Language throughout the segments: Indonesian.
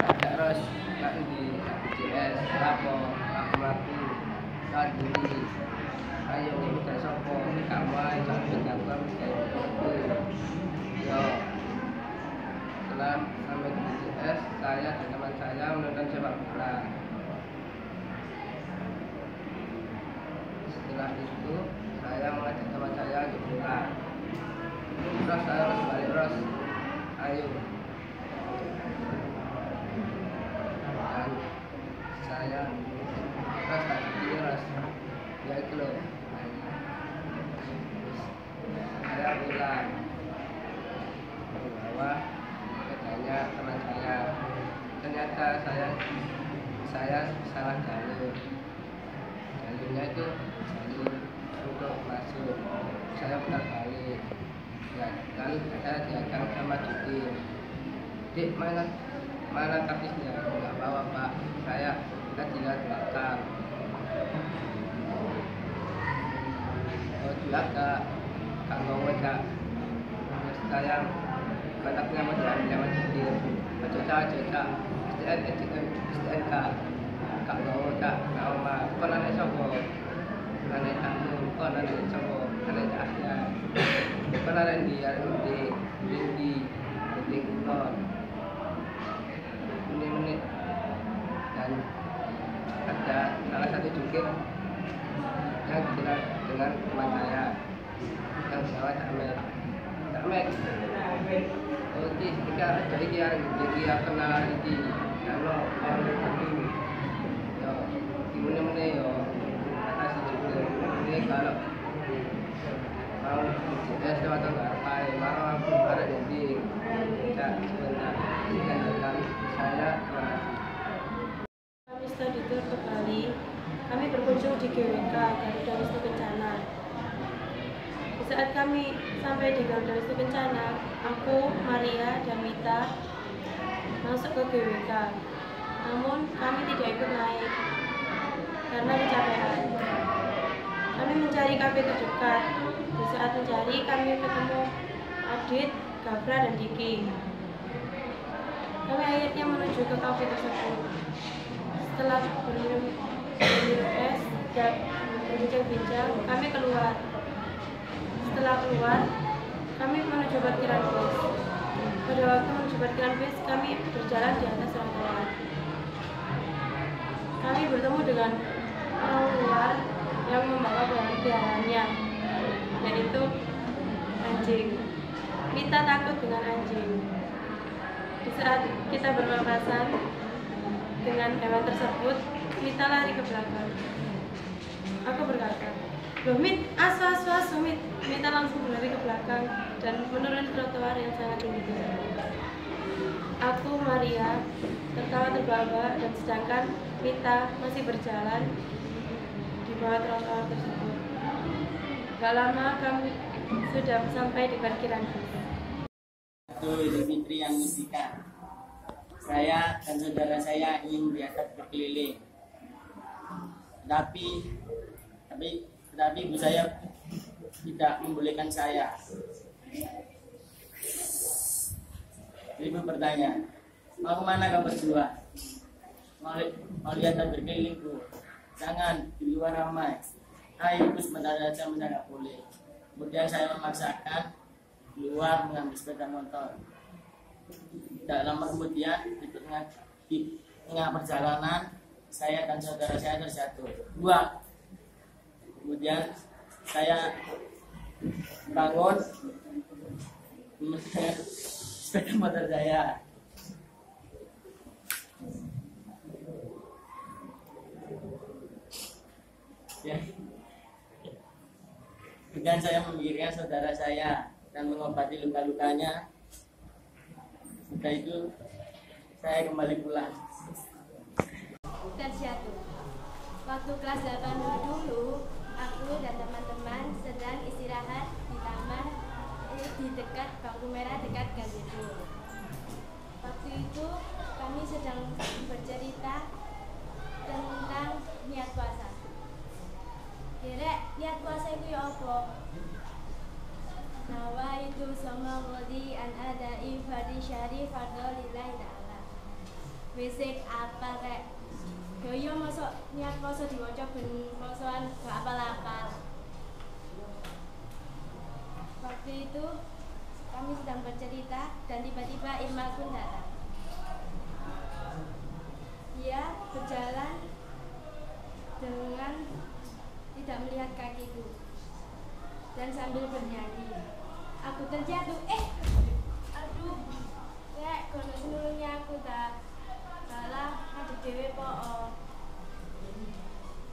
ada ros nak di BCS lapo aku mati saat diri ayo ini udah sopo kamu aja jangan kayak yo setelah sampai di BCS saya dan teman saya menonton sepak bola. Setelah itu saya mengajak teman saya untuk pulang. Terus saya harus balik Ros, ayo. Dan saya Ros tak begini Ros, ya itu loh. Saya pulang, membawa sepedanya teman saya. Ternyata saya salah jalur. Jalurnya itu jalur untuk masuk. Saya putar balik. Ya, lalu saya diakan sama Didi. Dik, mana kartisnya? Enggak bawa Pak. Kita tidak belakang. Oh juga Kak Ngowo Kak. Saya kontaknya mau diambil sama Didi. Coca. STNK. Kak Ngowo Kak. Nama kok nanya sopo? Nanya kamu. Kok nanya sopo? Nanya Ahya. Kemarin di Kulon menit dan ada salah satu jukir yang dikenal dengan teman saya yang bernama Cakmek. Oh jika ada yang kenal ini kalau orang itu yo gimana yo kata si jukir ini kalau mau BCS atau nggak apa mau aku ada jadi tidak sebentar dan saya kami studi tour ke Bali. Kami berkunjung di GWK Garuda Wisnu Kencana. Di saat kami sampai di Garuda Wisnu Kencana, aku, Maria, dan Mita masuk ke GWK. Namun kami tidak ikut naik karena kecapean. Kami mencari kafe terdekat. Di saat mencari, kami ketemu Adit, Gabra, dan Diki. Kami akhirnya menuju ke kafe tersebut. Setelah berminum es dan berbincang-bincang, kami keluar. Setelah keluar, kami menuju parkiran bus. Pada waktu menuju parkiran bus, kami berjalan di atas trotoar. Kami bertemu dengan orang luar yang membawa barang-barangnya, yaitu anjing. Mita takut dengan anjing. Di saat kita berpapasan dengan hewan tersebut, Mita lari ke belakang. Aku berkata, "Loh Mit, asu Mit." Mita langsung berlari ke belakang dan menuruni trotoar yang sangat tinggi tersebut. Aku, Maria, tertawa terbahak-bahak dan sedangkan Mita masih berjalan di bawah trotoar tersebut. Gak lama kami sudah sampai di parkiran bus. Idul Fitri yang musika. Saya dan saudara saya ingin diajak berkeliling. Tetapi ibu saya tidak membolehkan saya. Ibu bertanya, "Mau kemana kamu berdua?" Mau lihat dan berkeliling, Bu. Jangan, di luar ramai. Ayo ibu sebentar saja, nggak boleh. Kemudian saya memaksakan keluar mengambil sepeda motor. Tidak lama kemudian di tengah perjalanan saya dan saudara saya terjatuh. Kemudian saya bangun sepeda motor saya. Ya. Kemudian saya memikirkan saudara saya dan mengobati luka-lukanya. Setelah itu saya kembali pulang. Terjatuh. Waktu kelas 8 dulu, aku dan teman-teman sedang istirahat di taman di dekat bangku merah dekat Gazibu. Waktu itu kami sedang bercerita tentang niat puasa. Kira niat puasa itu ya apa? Nawa itu sama wadi an ada ifadi syari fardhu lillahi ta'ala. Wis apa rek? Yo mosok niat poso diwaca ben posoan gak apal-apal. Waktu itu kami sedang bercerita dan tiba-tiba Irma pun datang. Dia berjalan dengan tidak melihat kakiku dan sambil bernyanyi. Aku terjatuh. Aduh. Rek, kono senulungnya aku tak salah ngadeg dhewe po.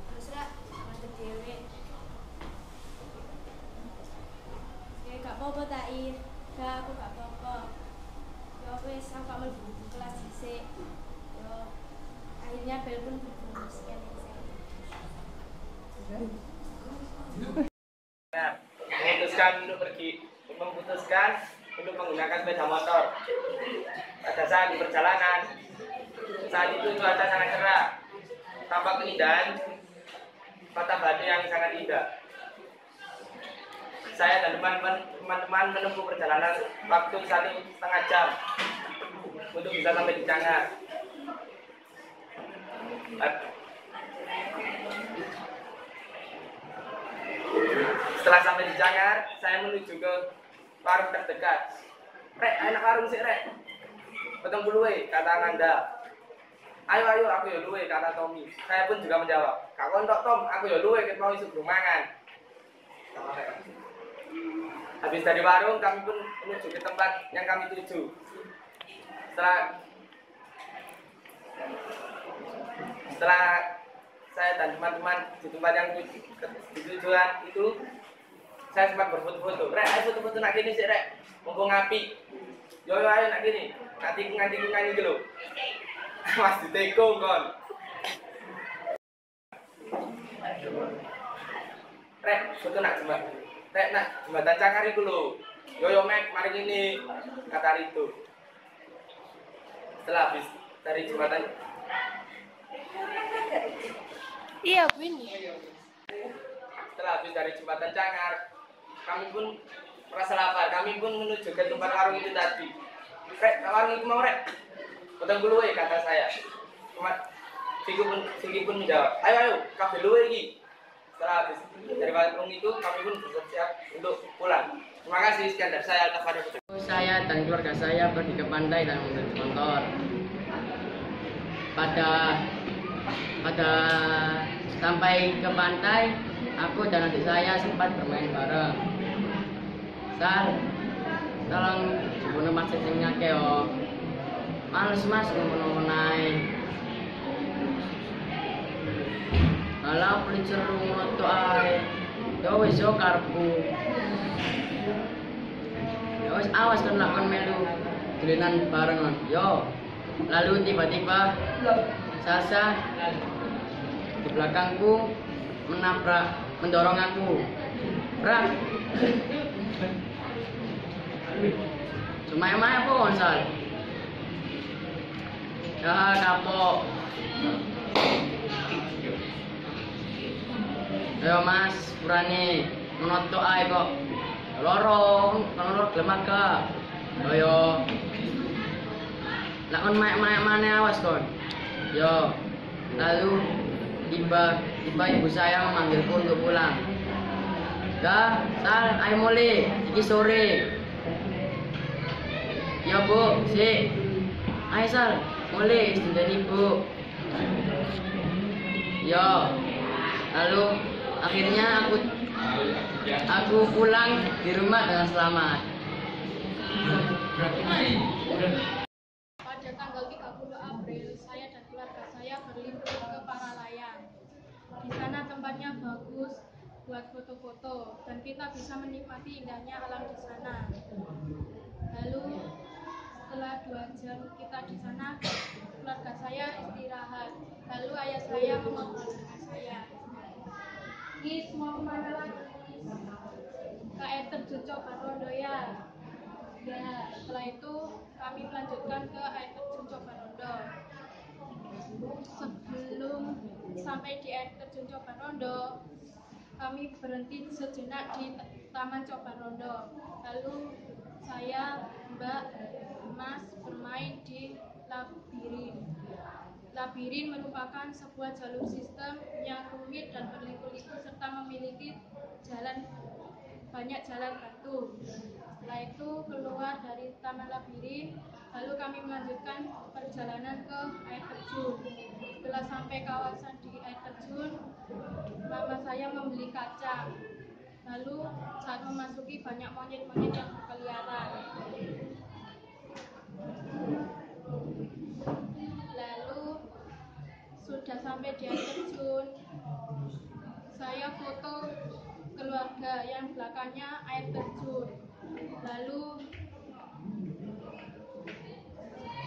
Terus rek, ngadeg dhewe. Ya gak apa-apa tak Ir. Gak, aku gak apa-apa. Ya wis, aku gak mlebu kelas dhisik. Yo akhirnya bel pun berbunyi sekian. Nah, memutuskan untuk menggunakan sepeda motor. Pada saat di perjalanan, saat itu cuaca sangat cerah, tampak keindahan kota Batu yang sangat indah. Saya dan teman-teman menempuh perjalanan waktu 1,5 jam untuk bisa sampai di Cangar. Setelah sampai di Cangar, saya menuju ke warung terdekat. Rek, enak warung sih rek. Potong buluwe, kata Nanda. Ayo, aku ya luwe, kata Tommy. Saya pun juga menjawab, kak kontok Tom, aku ya luwe, kita mau isuk mangan. Habis dari warung, kami pun menuju ke tempat yang kami tuju. Setelah saya dan teman-teman di tempat yang tujuan itu, saya sempat berfoto-foto. Rek, ayo foto-foto nak gini sih rek, mumpung ngapi. Yo ayo nak gini, nganti nyanyi dulu. Mas diteko kon. Rek, foto nak jembatan. Rek nak jembatan Cangar itu lho. Yo Mek, mari gini, kata itu. Setelah habis dari jembatan. Iya, Win. Setelah habis dari jembatan Cangar, kami pun merasa lapar. Kami pun menuju ke tempat warung itu tadi. Rek, warung itu mau rek? Potong dulu kata saya. Sigi pun menjawab, ayo, kabeh luwe iki. Setelah habis dari warung itu, kami pun bersiap untuk pulang. Terima kasih, sekian dari saya. Saya dan keluarga saya pergi ke pantai dan menuju motor. Pada sampai ke pantai, aku dan adik saya sempat bermain bareng. Sal, tolong jebune masjid sing ngake yo. Males mas ngono naik. Alah pelicur ngono to ae. Yo wis yo karepku. Yo wis awas kan lakon melu dolenan barengan. Yo. Lalu tiba-tiba Sasa di belakangku mendorong aku. Brak. Cuma emang apa konsol? Ya kapok. Ayo mas, purane menotok ae kok. Lorong, kalau lemak ke. Ayo. Lakon maek-maek mana awas kon. Yo. Lalu tiba ibu saya memanggilku untuk pulang. Dah, Sal, ayo mulai. Iki sore. Ya bu, si. Ayo Sal, mulai sudah ibu. Yo. Lalu akhirnya aku pulang di rumah dengan selamat. Pada tanggal 30 April, saya dan keluarga saya berlibur ke Paralayang. Di sana tempatnya bagus buat foto-foto dan kita bisa menikmati indahnya alam di sana. Lalu setelah 2 jam kita di sana, keluarga saya istirahat. Lalu ayah saya mengobrol dengan saya. Gis, mau kemana lagi? Ke air terjun Cobarondo ya. Ya, setelah itu kami melanjutkan ke air terjun Cobarondo. Sebelum sampai di air terjun Cobarondo, kami berhenti sejenak di Taman Cobarondo. Lalu saya, Mbak, Mas bermain di labirin. Labirin merupakan sebuah jalur sistem yang rumit dan berliku-liku serta memiliki banyak jalan batu. Setelah itu keluar dari Taman Labirin, lalu kami melanjutkan perjalanan ke air terjun. Setelah sampai kawasan di air terjun, mama saya membeli kacang. Lalu saat memasuki banyak monyet-monyet yang berkeliaran. Lalu sudah sampai di air terjun, saya foto keluarga yang belakangnya air terjun. Lalu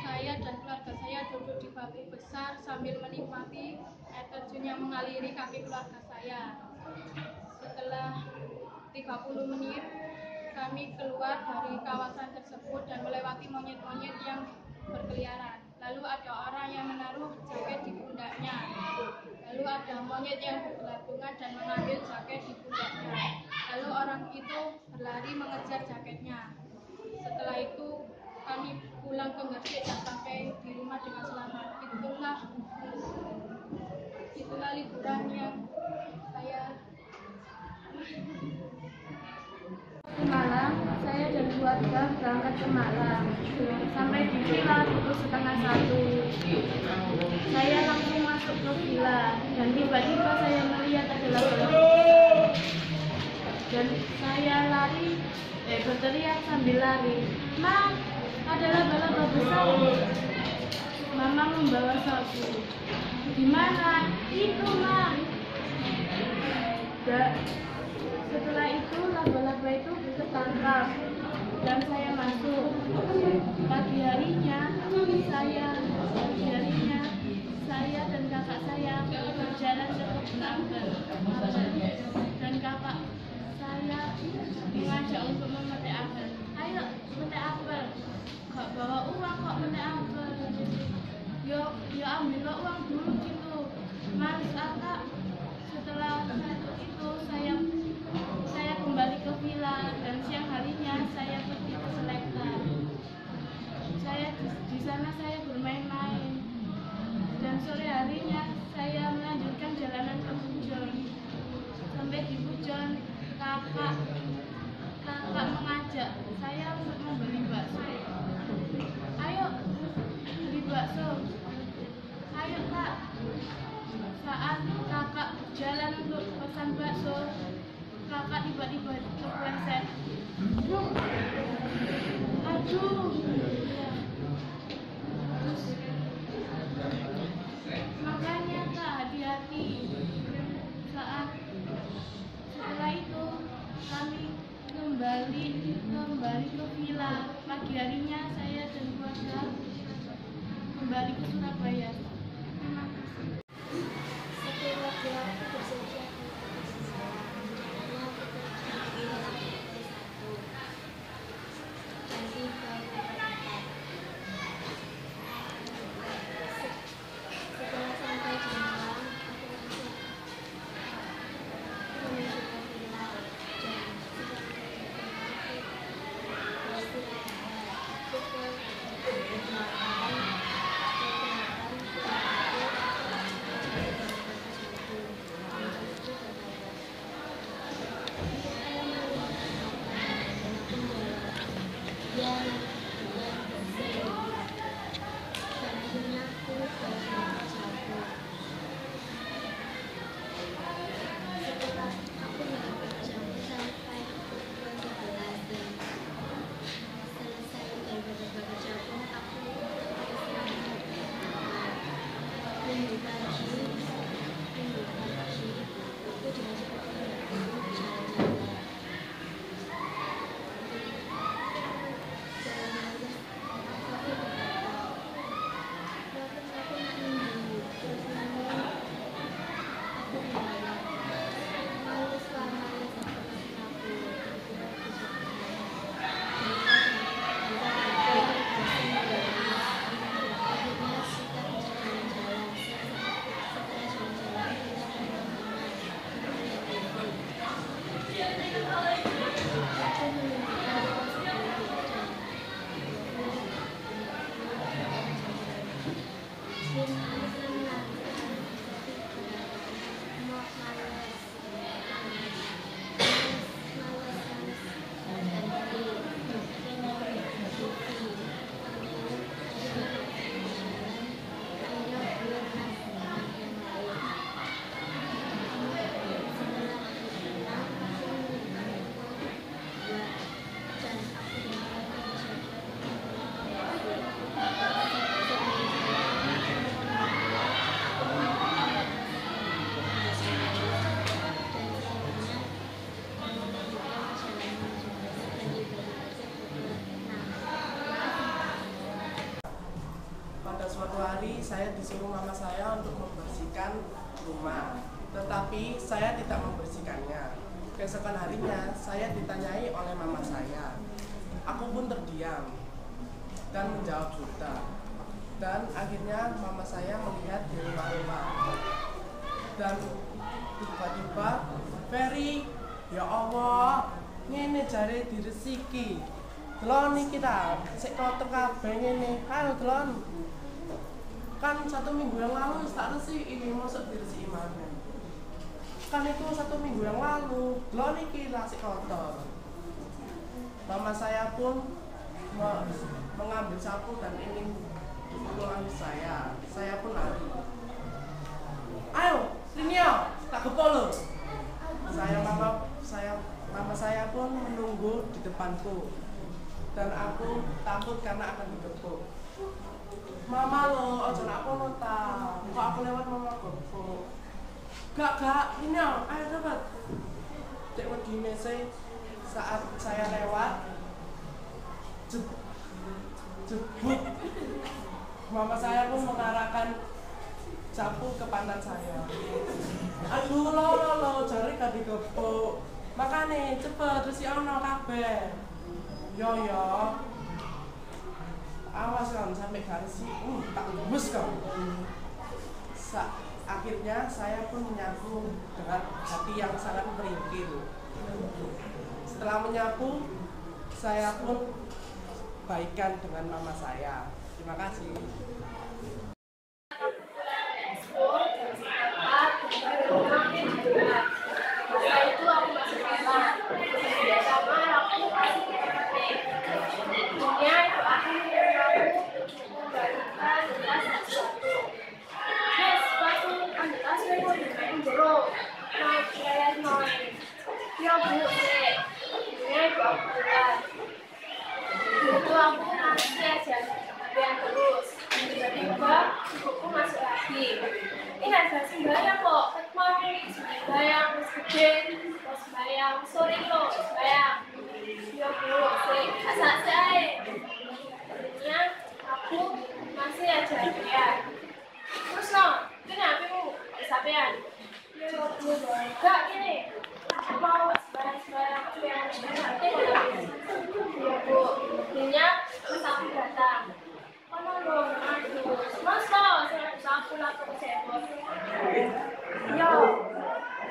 saya dan keluarga saya duduk di batu besar sambil menikmati air terjun yang mengaliri kaki keluarga saya. Setelah 30 menit kami keluar dari kawasan tersebut dan melewati monyet-monyet yang berkeliaran. Lalu ada orang yang menaruh jaket di pundaknya. Lalu ada monyet yang bergelantungan dan mengambil jaket di pundaknya. Lalu orang itu berlari mengejar jaketnya. Setelah itu kami pulang ke masjid dan sampai di rumah dengan selamat. Itulah liburan yang saya ke Malang. Saya dan keluarga berangkat ke Malang. Sampai di villa pukul 12:30. Saya langsung masuk ke villa dan tiba-tiba saya melihat ada laba-laba. Dan saya berteriak sambil lari, "Ma, ada laba-laba besar." Mama membawa sapu. "Di mana?" "Itu, Ma." Setelah itu laba-laba itu tertangkap dan saya masuk. Pagi harinya saya dan kakak saya berjalan ke kebun apel dan kakak saya mengajak untuk memetik apel. "Ayo memetik apel." "Gak bawa uang kok memetik apel." Yo ambil uang dulu gitu. "Mas, Kak." Setelah itu saya kembali ke villa dan siang harinya saya pergi ke Selekta. Di sana saya bermain-main dan sore harinya saya melanjutkan jalanan ke Pujon. Sampai di Pujon, kakak mengajak saya untuk membeli bakso. "Ayo beli bakso." "Ayo, Kak." Saat kakak jalan untuk pesan bakso, kakak tiba-tiba terpleset. Aduh. Terus makanya Kak, hati-hati. Setelah itu kami kembali ke villa. Pagi harinya saya dan keluarga kembali ke Surabaya. Terima kasih. saya disuruh mama saya untuk membersihkan rumah, tetapi saya tidak membersihkannya. Keesokan harinya saya ditanyai oleh mama saya. Aku pun terdiam dan menjawab buta. Dan akhirnya mama saya melihat di luar-luar. Dan tiba-tiba, Ferry, ya Allah, ngene jare diresiki. Delon iki ta, sik kotor kabeh ngene. Ayo delon. Kan 1 minggu yang lalu tak resiki, mosok diresiki maneh. Kan itu 1 minggu yang lalu, delon iki lah sik kotor. Mama saya pun mengambil sapu dan ingin memukul saya. Saya pun lari. Ayo, Linio, tak kepolo. Mama saya pun menunggu di depanku. Dan aku takut karena akan digepuk. Mama lo, ojo nak kono ta. Kok aku lewat mama gepuk. Gak, Linio, ayo cepet. Cek wedine saat saya lewat, jebut. Mama saya pun mengarahkan sapu ke pantat saya. Aduh lo, jari gak digepuk. Makane cepet terus ono kabeh. Yo. Awas kan sampai garis tak lembus kau. Akhirnya saya pun menyapu dengan hati yang sangat meringkil. Setelah menyapu, saya pun baikan dengan mama saya. Terima kasih. Masa itu aku masih sekolah, sama aku masih SMP. Intinya itu aku membagikan kelas 1. Yes, sepatu ambil tas mau dimain jeruk, mau saya main. Ya bu, intinya itu aku bilang. Itu aku masih aja latihan terus. Tiba-tiba ibuku masuk lagi. Ini ada sembahyang kok, mau sembahyang gede, terus sembahyang sore lo, sembahyang. Ya bu, asal saya. Akhirnya aku masih aja latihan. Terus no, kenapa mu kesapean? Ya bu, gak gini. Aku mau sembahyang yang nanti kalau ya bu, akhirnya terus aku datang. Mas lo, saya bisa pulang ke Cirebon. Yo,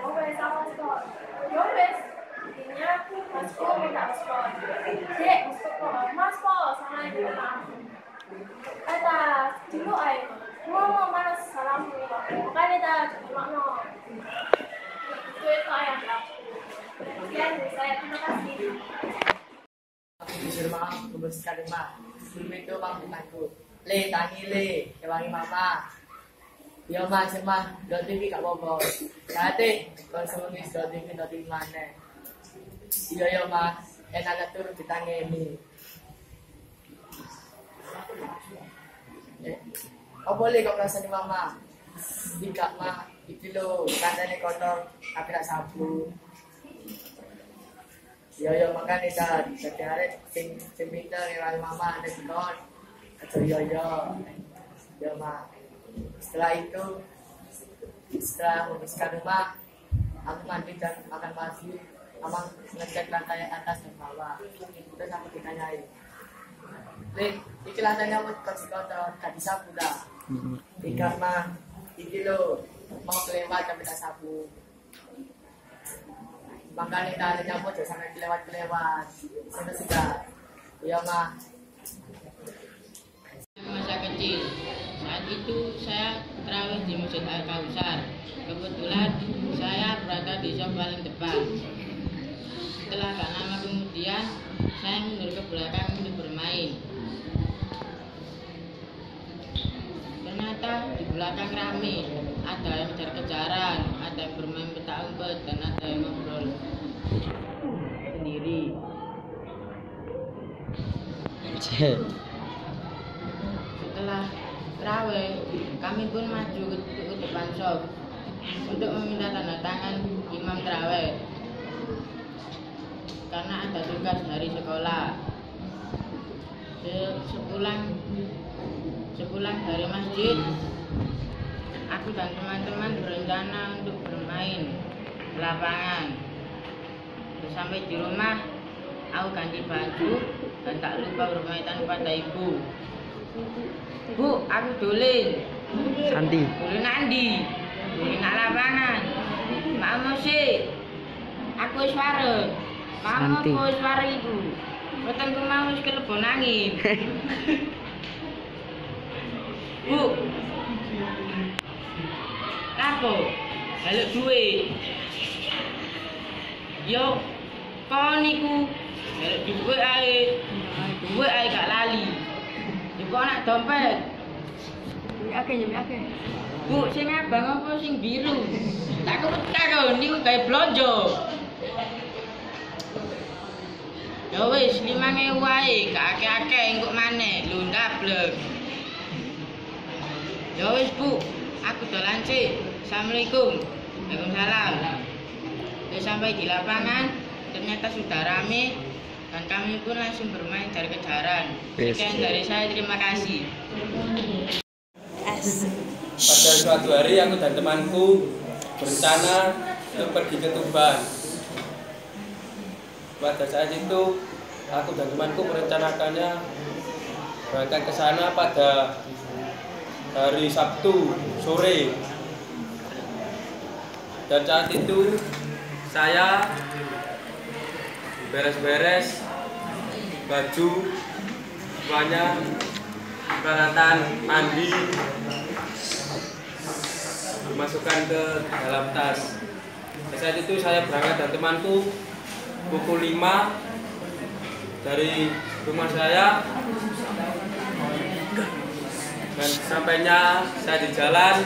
wes apa skor? Yo wes, akhirnya masku minta skor. Dek, mas po, sama ibu aku. Kata, dulu ayo, mau malas salam makanya tak cuma no. Itu ayah aku. Sekian dari saya, terima kasih. Disuruh mama membersihkan rumah. Sebelum itu mama bertanya, Le, tangi Le, kewangi mama. Ya mas, do TV gak apa-apa. Nanti kalau semuanya do TV mana? Iya mas, enak turun ditangani. Oh boleh kok rasanya mama. Tidak mah, itu lo kandangnya kotor, tapi tak sabu. Yo makan itu, setiap hari pinter nilai mama ada cikon. Atau yo mah. Setelah itu, setelah membersihkan rumah, aku mandi dan makan pagi. Mama ngecek lantai atas dan bawah. Terus aku ditanyai, Le, iki lantainya mau bersih kotor, gak disapu dah. Tiga mah, iki lo mau kelewat tapi tak sapu. Makanya tak ada nyamuk sampai kelewat. Sudah sudah. Iya mah. Masa kecil, saat itu saya terawih di Masjid Al-Kausar. Kebetulan saya berada di saf paling depan. Setelah tak lama kemudian, saya mundur ke belakang untuk bermain. Ternyata di belakang rame, ada yang kejar-kejaran, ada yang bermain petak umpet, dan ada yang ngobrol sendiri. Setelah terawih, kami pun maju ke depan shop untuk meminta tanda tangan imam terawih karena ada tugas dari sekolah. Sepulang Sepulang dari masjid, aku dan teman-teman berencana untuk bermain di lapangan. Sampai di rumah, aku ganti baju dan tak lupa berpamitan kepada ibu. Bu, aku dolen. Santi. Dolen nandi? Dolen nang lapangan. Mak musik. Aku wis wareg. Mama Santi. wis wareg iku. Wetengku mau wis kelebon angin. Bu. Lapo? Jaluk duit. Yo, kon niku jaluk duit ae. Duit ae gak lali. Yo kok nak dompet. Nyemi akeh. Bu, sing abang apa sing biru? Tak kepetak kok niku gawe blonjo. Ya wis 5.000 wae, gak akeh-akeh engko maneh, lho ndablek. Ya wis Bu, aku dolan sik. Assalamualaikum. Waalaikumsalam. Udah sampai di lapangan, ternyata sudah rame dan kami pun langsung bermain kejar-kejaran. Sekian dari saya, terima kasih. Pada suatu hari aku dan temanku berencana untuk pergi ke Tuban. Pada saat itu aku dan temanku merencanakannya berangkat ke sana pada hari Sabtu sore. Dan saat itu saya beres-beres baju semuanya, peralatan mandi dimasukkan ke dalam tas. Saat itu saya berangkat dan temanku pukul 5 dari rumah saya, dan sampainya saya di jalan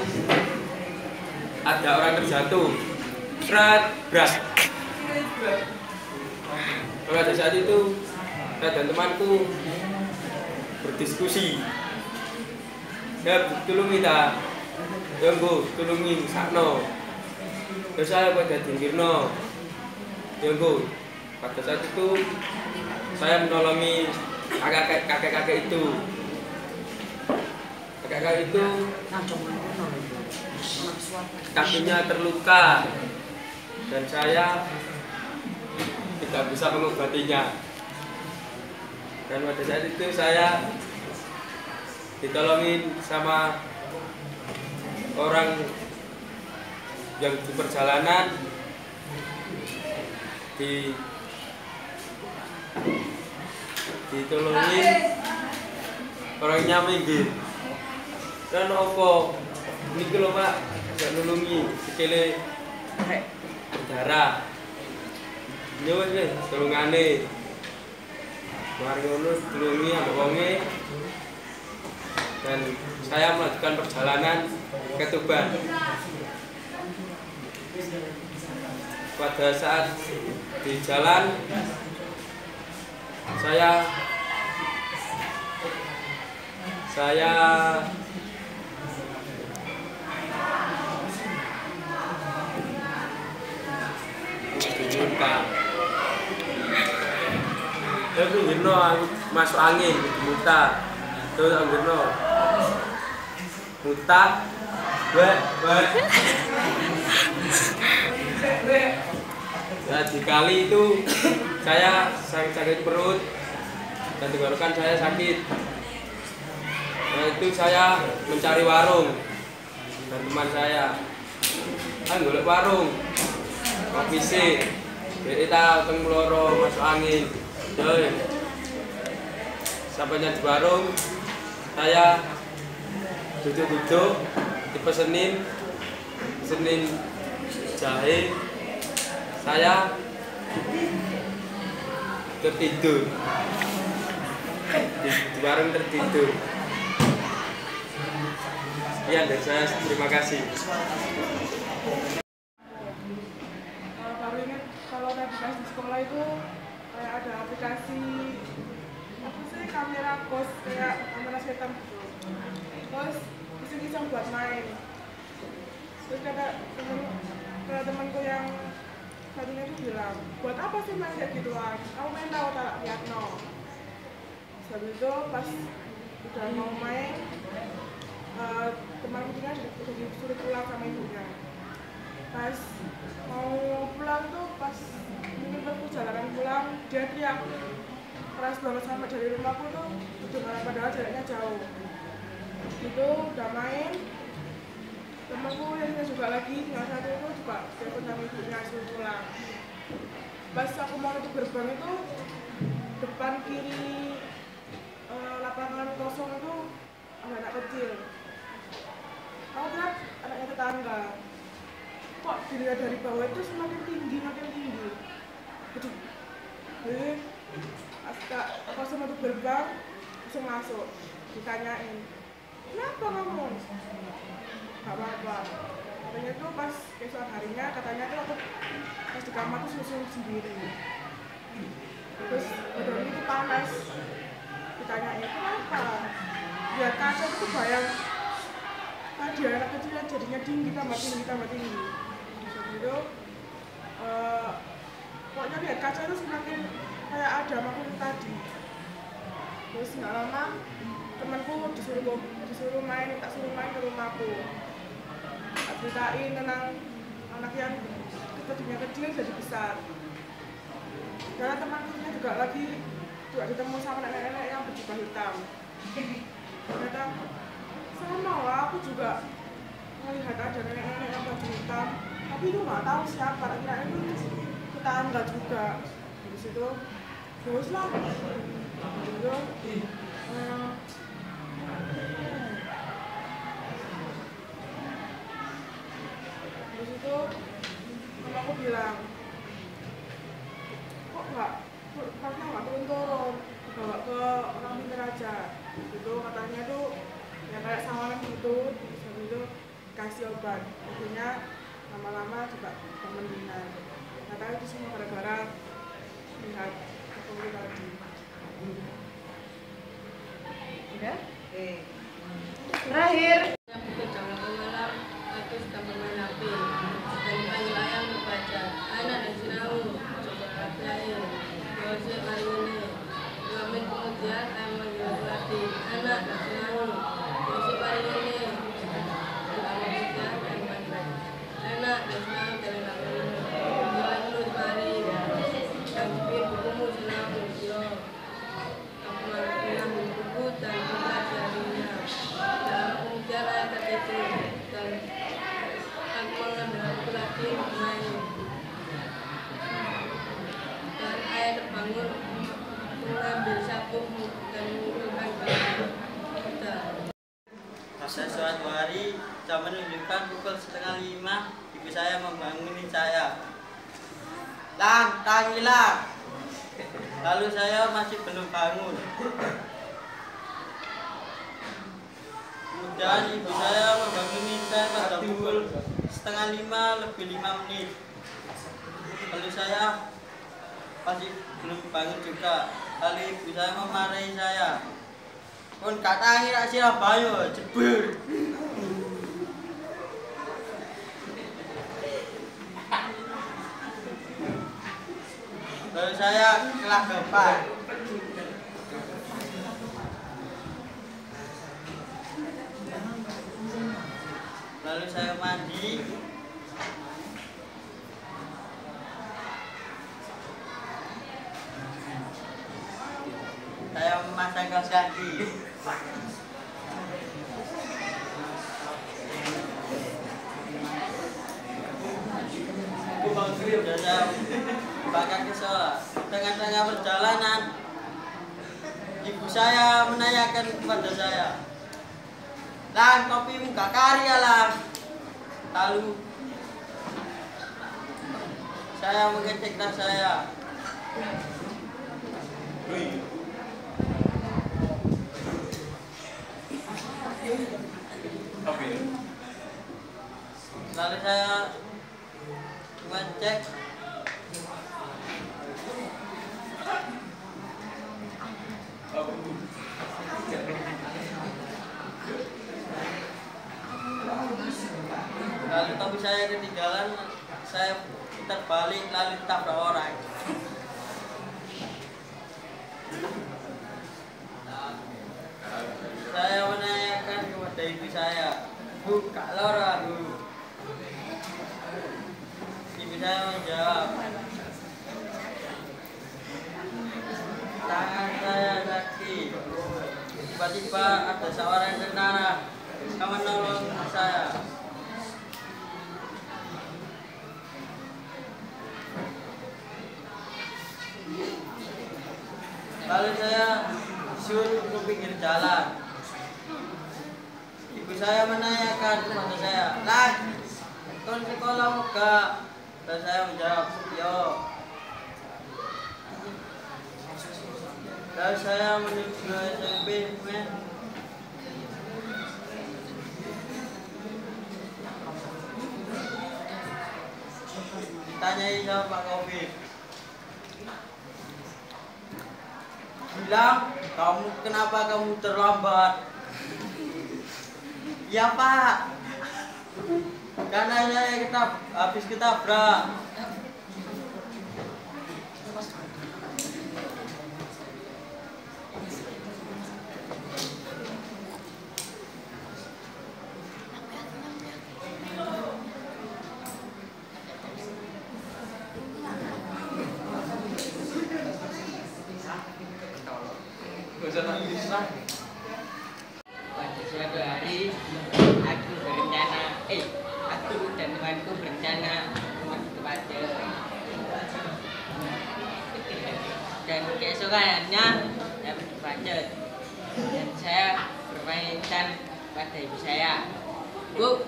ada orang terjatuh. Berat. Pada saat itu saya dan temanku berdiskusi. Ya, tulungi tak? Ya Bu, tulungi sakno. Terus saya pada dinggirno. Ya Bu, pada saat itu saya menolongi kakek-kakek itu. Kakek-kakek itu kakinya terluka dan saya tidak bisa mengobatinya. Dan pada saat itu saya ditolongin sama orang yang di perjalanan, ditolongin, orangnya minggir. Dan opo niki lho Pak, gak nulungi sikile darah. Nyuwun wis tulungane. Mari ngono tulungi ambek wonge. Dan saya melanjutkan perjalanan ke Tuban. Pada saat di jalan saya muntah. Aku ngirno aku masuk angin, muntah. Terus aku ngirno muntah. Nah, di kali itu saya sakit perut dan tenggorokan saya sakit. Nah, itu saya mencari warung dan teman saya golek warung kopi sih. Jadi kita teng loro masuk angin. Yoi. Sampainya di warung, saya duduk-duduk dipesenin jahe. Saya tertidur di warung, tertidur. Sekian dari saya, terima kasih. Baru ingat kalau tadi pas di sekolah itu kayak ada aplikasi apa sih, kamera kos, kayak kamera setan gitu. Terus iseng-iseng buat main. Terus kata temanku yang satunya itu bilang, buat apa sih main kayak gituan? Aku main tahu tak lihat no. Habis itu pas udah mau main, temanku tinggal udah disuruh pulang sama ibunya. Pas mau pulang tuh, pas mungkin perjalanan pulang, dia teriak keras banget sampai dari rumahku tuh kedengaran, padahal jaraknya jauh. Itu udah main, temanku yang juga lagi tinggal satu itu juga telepon sama ibunya suruh pulang. Pas aku mau nutup gerbang itu, depan kiri lapangan kosong itu ada anak kecil. Aku kira anaknya tetangga. Kok dilihat dari bawah itu semakin tinggi. Jadi pas sama nutup gerbang langsung masuk, ditanyain, kenapa kamu? Gak apa-apa. Katanya tuh pas keesokan harinya, katanya tuh aku pas di kamar tuh susul sendiri. Terus badannya itu panas. Ditanyain, kenapa? Lihat kaca itu bayang tadi anak kecil yang jadinya tinggi, tambah tinggi. Jadi itu pokoknya lihat kaca itu semakin kayak ada makhluk tadi. Terus nggak lama temanku disuruh main ke rumahku. Ceritain tentang anak yang tadinya kecil jadi besar. Karena temanku juga ketemu sama nenek-nenek yang berjubah hitam. Ternyata sama lah, aku juga melihat ada nenek-nenek yang baju hitam, tapi itu nggak tahu siapa, kira itu tetangga juga. Di situ terus lah, gitu. Di situ aku bilang, kok karena nggak turun, bawa ke orang pintar aja. Gitu katanya tuh ya kayak sawalan gitu, habis itu kasih obat, akhirnya lama-lama juga mendingan. Katanya itu semua gara-gara lihat foto tadi. Udah? Oke. Terakhir. Jam 8 malam aku sedang bermain HP dan dipanggil ayah untuk baca. Anak dan sinau coba belajar. Gosip hari ini. 2 menit kemudian ayah memanggil lagi. Anak dan sinau gosip hari ini. Enak, dan senang jalan hari ini. Jalan dulu di mari. Dan bikin bukumu senang. Aku mengambil buku dan mempelajarinya. Dan kemudian ayah tertidur. Dan aku mengambil buku lagi bermain. Dan ayah terbangun mengambil sapu dan mengumpulkan baju. Pada suatu hari, jam menunjukkan pukul 4:30, ibu saya membangunin saya. Lang, tangilah. Lalu saya masih belum bangun. Kemudian ibu saya membangunin saya pada pukul 4:30 lebih 5 menit. Lalu saya masih belum bangun juga. Lalu ibu saya memarahi saya. Kon katangi nak sirah bayo, jebur. Lalu saya kelagapan. Lalu saya mandi. Saya memasang kaos kaki. Sudah saya bahkan ke sholat. Tengah-tengah perjalanan, ibu saya menanyakan kepada saya, Lang, kopimu gak karya lah. Lalu saya mengecek tas saya. Lalu saya ngecek lalu tapi saya ketinggalan, saya putar balik lalu tabrak orang. Kak Laura, Bu. Ibu saya menjawab. Tangan saya sakit. Tiba-tiba ada seorang tentara yang menolong saya. Lalu saya disuruh ke pinggir jalan. Ibu saya menanyakan kepada saya, "Lah, kon sekolah muka?" Dan saya menjawab, "Yo." Lalu saya menuju SMP. Ditanyai sama Pak Covid. Bilang, kenapa kamu terlambat? Ya Pak, karena saya habis ketabrak. Pada suatu hari aku dan temanku berencana ke Padang. Dan keesokannya saya pergi Padang dan saya berpamitan pada ibu saya. "Bu,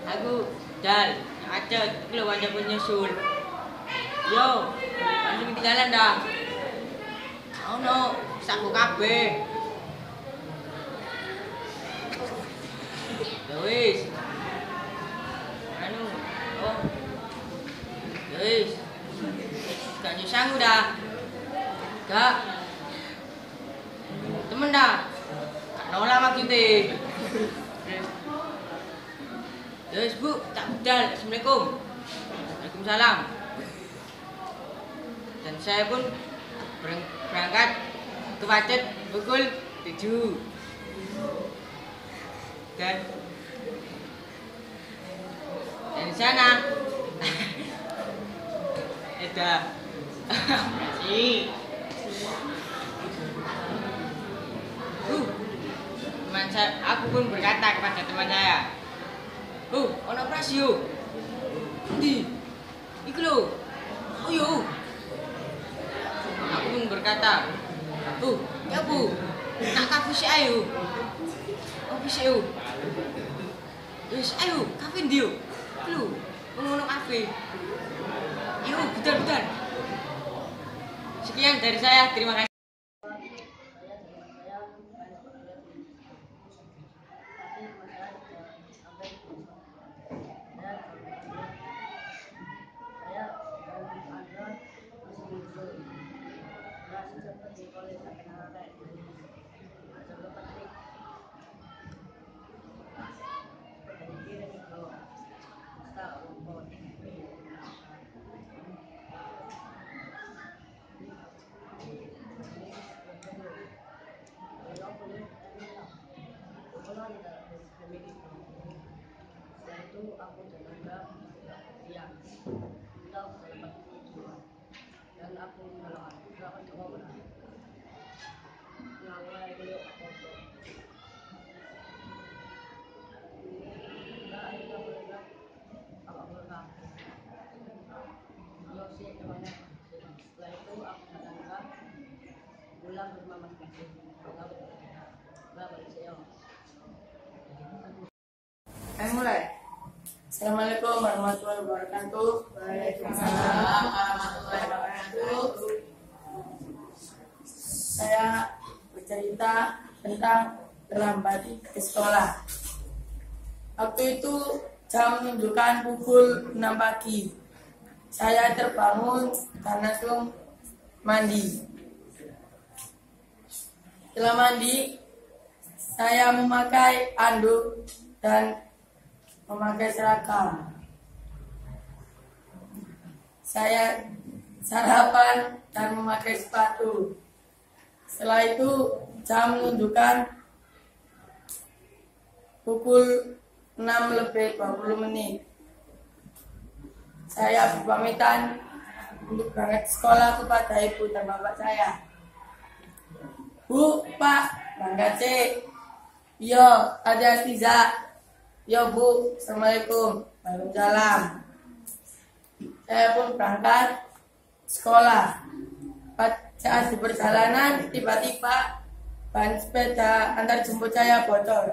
aku Dal, macet, lu wajah pun nyusul. Yo, langsung ketinggalan dah. Oh no, saku kabeh. Ya wis. Ya wis. Gak nyusang udah. Gak. Temen dah. Gak nolak maksudnya. Ya wis Bu, tak budal. Assalamualaikum. Waalaikumsalam. Dan saya pun berangkat ke Pacet pukul 7. Dan di sana ada operasi. Teman saya, aku pun berkata kepada teman saya, ono operasi yo. Endi? Iku lho. Oh yo. Aku pun berkata, ya Bu, nak kafe sih ayo. Ofisi yo. Wis ayo, kafe ndi yo? Lho, ngono kafe. Yo, betul. Sekian dari saya, terima kasih. Mulai. Assalamualaikum warahmatullahi wabarakatuh. Waalaikumsalam warahmatullahi wabarakatuh. Saya bercerita tentang terlambat ke sekolah. Waktu itu jam menunjukkan pukul 6 pagi. Saya terbangun dan langsung mandi. Setelah mandi, saya memakai anduk dan memakai seragam. Saya sarapan dan memakai sepatu. Setelah itu jam menunjukkan pukul 6 6:20 menit. Saya berpamitan untuk berangkat sekolah kepada ibu dan bapak saya. Bu, Pak, berangkat sih. Yo, hati-hati, Zak. Yo, Bu, Assalamualaikum. Waalaikumsalam. Saya pun berangkat sekolah. Saat di perjalanan, tiba-tiba ban sepeda antar jemput saya bocor.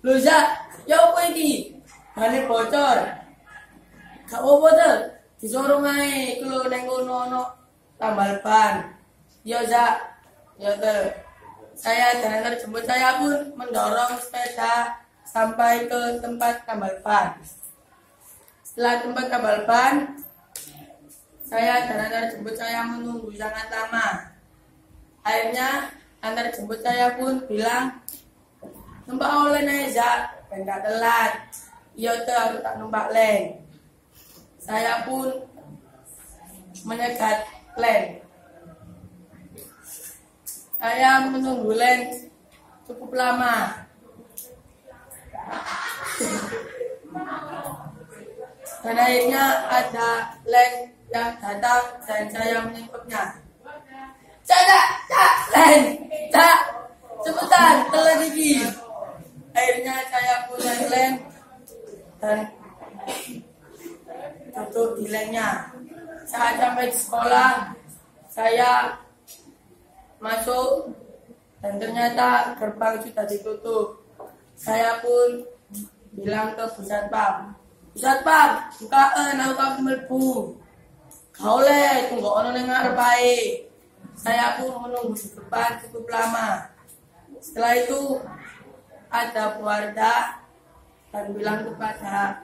Lu, Zak, ya apa ini? Bane bocor. Gak apa-apa tuh. Disuruh ae kalau neng kono tambal ban. Yo, Zak. Yo tuh. Saya dan antar jemput saya pun mendorong sepeda sampai ke tempat tambal ban. Setelah tempat tambal ban, saya dan antar jemput saya menunggu sangat lama. Akhirnya antar jemput saya pun bilang, numpak oleh nih, Zak, dan gak telat. Iya tuh, aku tak numpak len. Saya pun menyegat len. Saya menunggu len cukup lama. Dan akhirnya ada len yang datang dan saya menyebutnya. Len, cepetan, telat lagi. Akhirnya saya punya len dan duduk di lennya. Saat sampai di sekolah, saya masuk dan ternyata gerbang sudah ditutup. Saya pun bilang ke Bu Satpam, Bu Satpam, bukaan aku kamu melbu. Kau le, tunggu ono ning ngarep ae. Saya pun menunggu di depan cukup lama. Setelah itu ada pewarta dan bilang kepada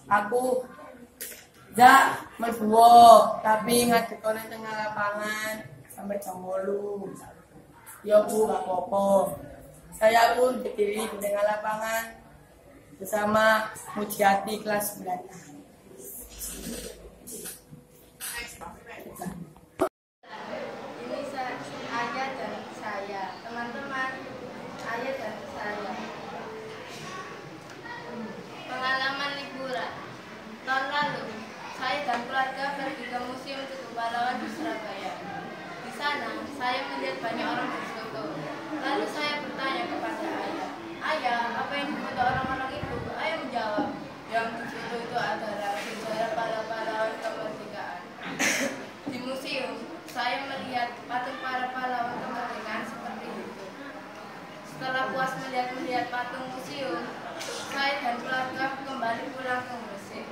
aku, Zak, melbu tapi ngadek kono tengah lapangan sampai jam 8. Ya Bu, gak apa-apa. Saya pun berdiri di tengah lapangan bersama Mujiati kelas 9. Ini ayah dan saya, teman-teman, ayah dan saya. Pengalaman liburan. Tahun lalu, saya dan keluarga pergi ke Museum Tugu Pahlawan di Surabaya. Di sana, saya melihat banyak orang berfoto. Lalu saya bertanya kepada ayah, Ayah, apa yang difoto orang-orang itu? Ayah menjawab, yang difoto itu adalah sejarah para pahlawan kemerdekaan. Di museum, saya melihat patung para pahlawan kemerdekaan seperti itu. Setelah puas melihat patung museum, saya dan keluarga kembali pulang ke Gresik.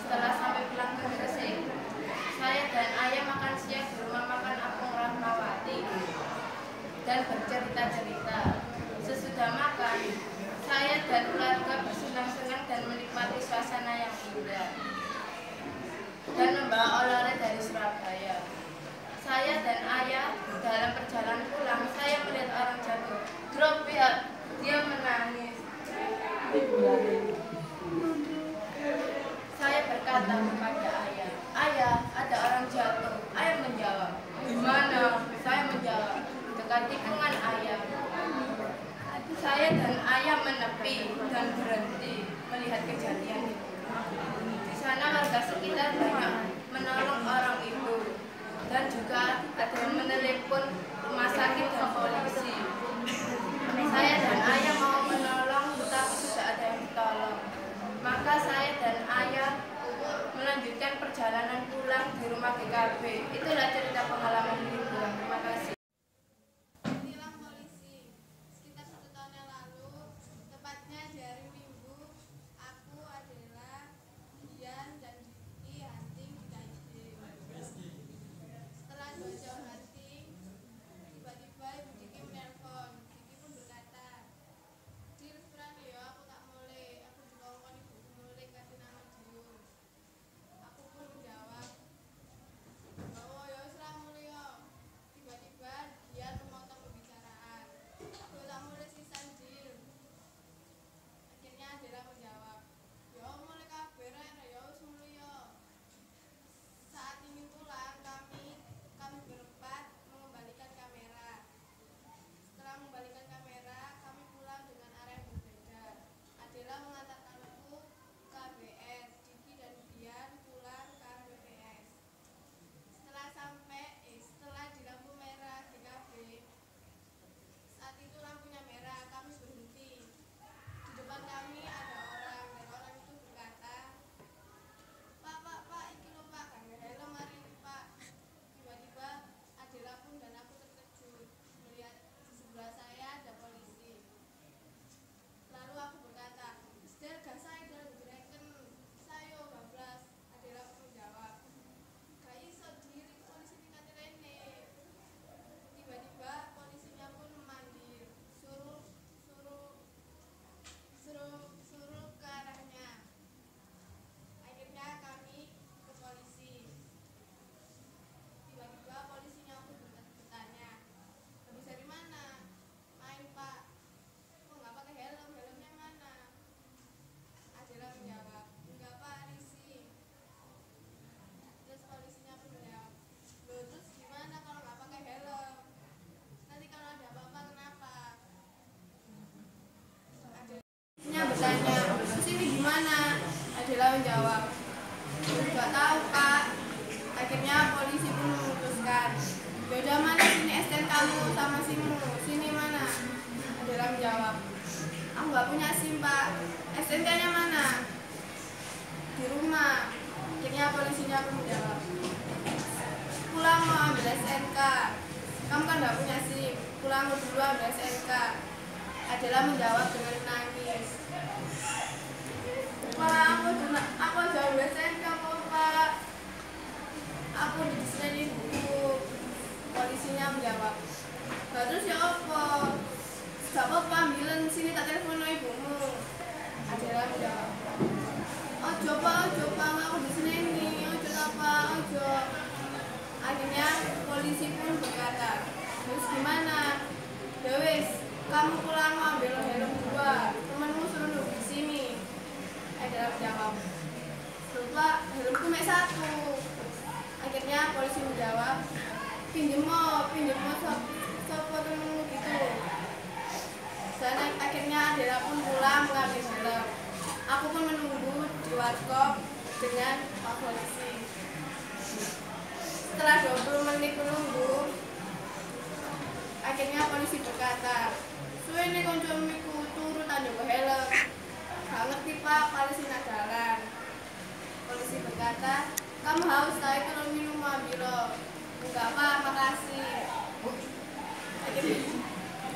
Setelah sampai pulang ke Gresik, saya dan ayah makan siang di rumah makan Apung Rahmawati dan bercerita-cerita. Sesudah makan, saya dan keluarga bersenang-senang dan menikmati suasana yang indah dan membawa oleh-oleh dari Surabaya. Saya dan ayah dalam perjalanan pulang, saya melihat orang jatuh. Drop ya, dia menangis. Saya berkata kepada ayah, Ayah, ada orang jatuh. Ayah menjawab, di mana? Saya menjawab, dekat tikungan ayah. Saya dan ayah menepi dan berhenti melihat kejadian itu. Di sana warga sekitar banyak menolong orang itu dan juga ada yang menelepon rumah sakit dan polisi. Saya dan ayah mau menolong tetapi tidak ada yang ditolong. Maka saya dan ayah melanjutkan perjalanan pulang di rumah GKB. Itulah cerita pengalaman liburan. Terima kasih. Tilang polisi. Sekitar 1 tahun yang lalu, tepatnya di hari Minggu, aku adalah Dian dan Diki hunting di KID. Setelah 2 jam hunting, tiba-tiba Ibu Diki menelpon. Diki pun berkata, Dil, sekarang ya aku tak mulai. Aku juga ngomong ibuku mulai kasih nama Diun. Aku pun menjawab, bahwa ya serah mulia. punya SIM Pak. SNK-nya mana? Di rumah. Akhirnya polisinya pun menjawab, pulang mau ambil SNK. Kamu kan nggak punya SIM, pulang dulu ambil SNK. Adalah menjawab dengan menangis. Pak, aku aja ambil SNK kok Pak. Aku disini ibuku. Polisinya menjawab, terus ya apa? Gak apa-apa, ambilin sini tak telepon ibumu. Adalah menjawab, ojo Pak, aku di sini nih, ojo apa, ojo. Akhirnya polisi pun berkata, terus gimana? Ya wis, kamu pulang ambil helm 2, temanmu suruh duduk di sini. Adalah menjawab, lupa helmku mek 1. Akhirnya polisi menjawab, pinjem sopo temenmu gitu. Dan akhirnya Adela pun pulang mengambil helm. Aku pun menunggu di warkop dengan Pak Polisi. Setelah 20 menit menunggu, akhirnya polisi berkata, suwene koncomiku turu tak njogo helm. Gak ngerti Pak, polisi nak jalan. Polisi berkata, kamu haus saya kalau minum ambil. Enggak Pak, makasih.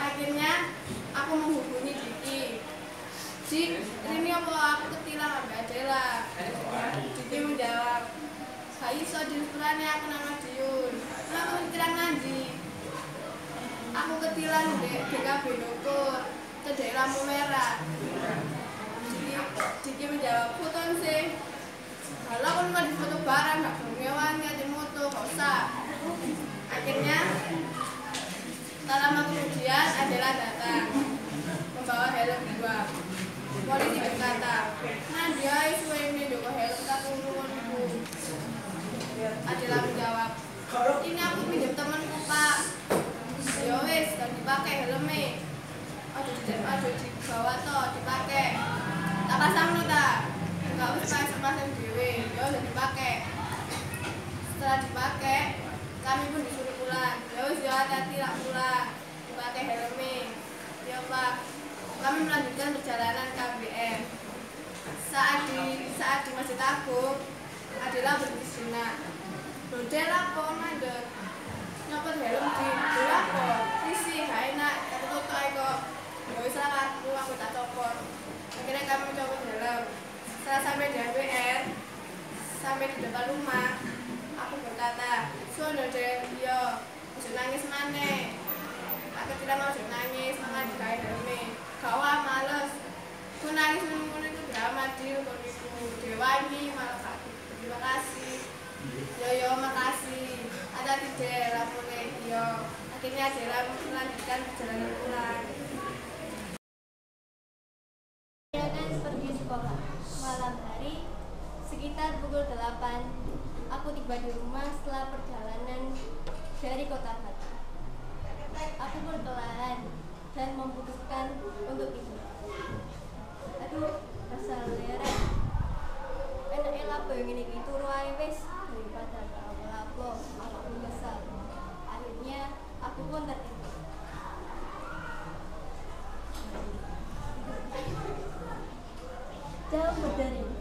Akhirnya aku menghubungi Diki. Dik, ini apa aku ketilang ambil Adela? Diki menjawab, gak iso diukurannya aku nama Diun. Aku ketilang nanti. Aku ketilang di DKB Nukur, cedek lampu merah. Diki menjawab, foton sih. Kalau aku nggak difoto barang, nggak bermewan, nggak di moto, nggak usah. Akhirnya, tak lama kemudian Adela datang, membawa helm 2. Polisi berkata, nah dia isu ini juga helm tak turun ibu. Adela menjawab, ini aku pinjam temanku Pak. Ya wis, dan dipakai helmnya. Aduh dibawa toh, dipakai. Tak pasang no tak? Enggak usah pasang dewe, ya udah dipakai. Setelah dipakai, kami pun disuruh pulang. Ya wis ya hati-hati lah pulang, dipakai helmnya. Ya Pak, kami melanjutkan perjalanan KBM. Saat di Masjid Agung, Adela berdiskusi. Brodel apa mandek? Nyopot helm di apa? Risi, gak enak, kata tutup kok. Ya wis lah aku tak copot. Akhirnya kami mencopot helm. Setelah sampai di APR, sampai di depan rumah, aku berkata, sono deh, yo, masuk nangis mana? Aku tidak mau nangis, malah dikain helmnya. Kawah males, aku nangis menunggu itu drama deal, kondisiku Dewani malah aku terima kasih. Yo makasih, ada tidak lapornya, yo. Akhirnya Adela melanjutkan perjalanan pulang. Pergi sekolah. Malam hari, sekitar pukul 8, aku tiba di rumah setelah perjalanan dari kota Batu. Aku berkelahan dan memutuskan untuk tidur. Aduh, rasa leren. Enak lapo yang ini turu ae wis daripada lapo aku pun kesal. Akhirnya aku pun tertidur. Jauh berdering,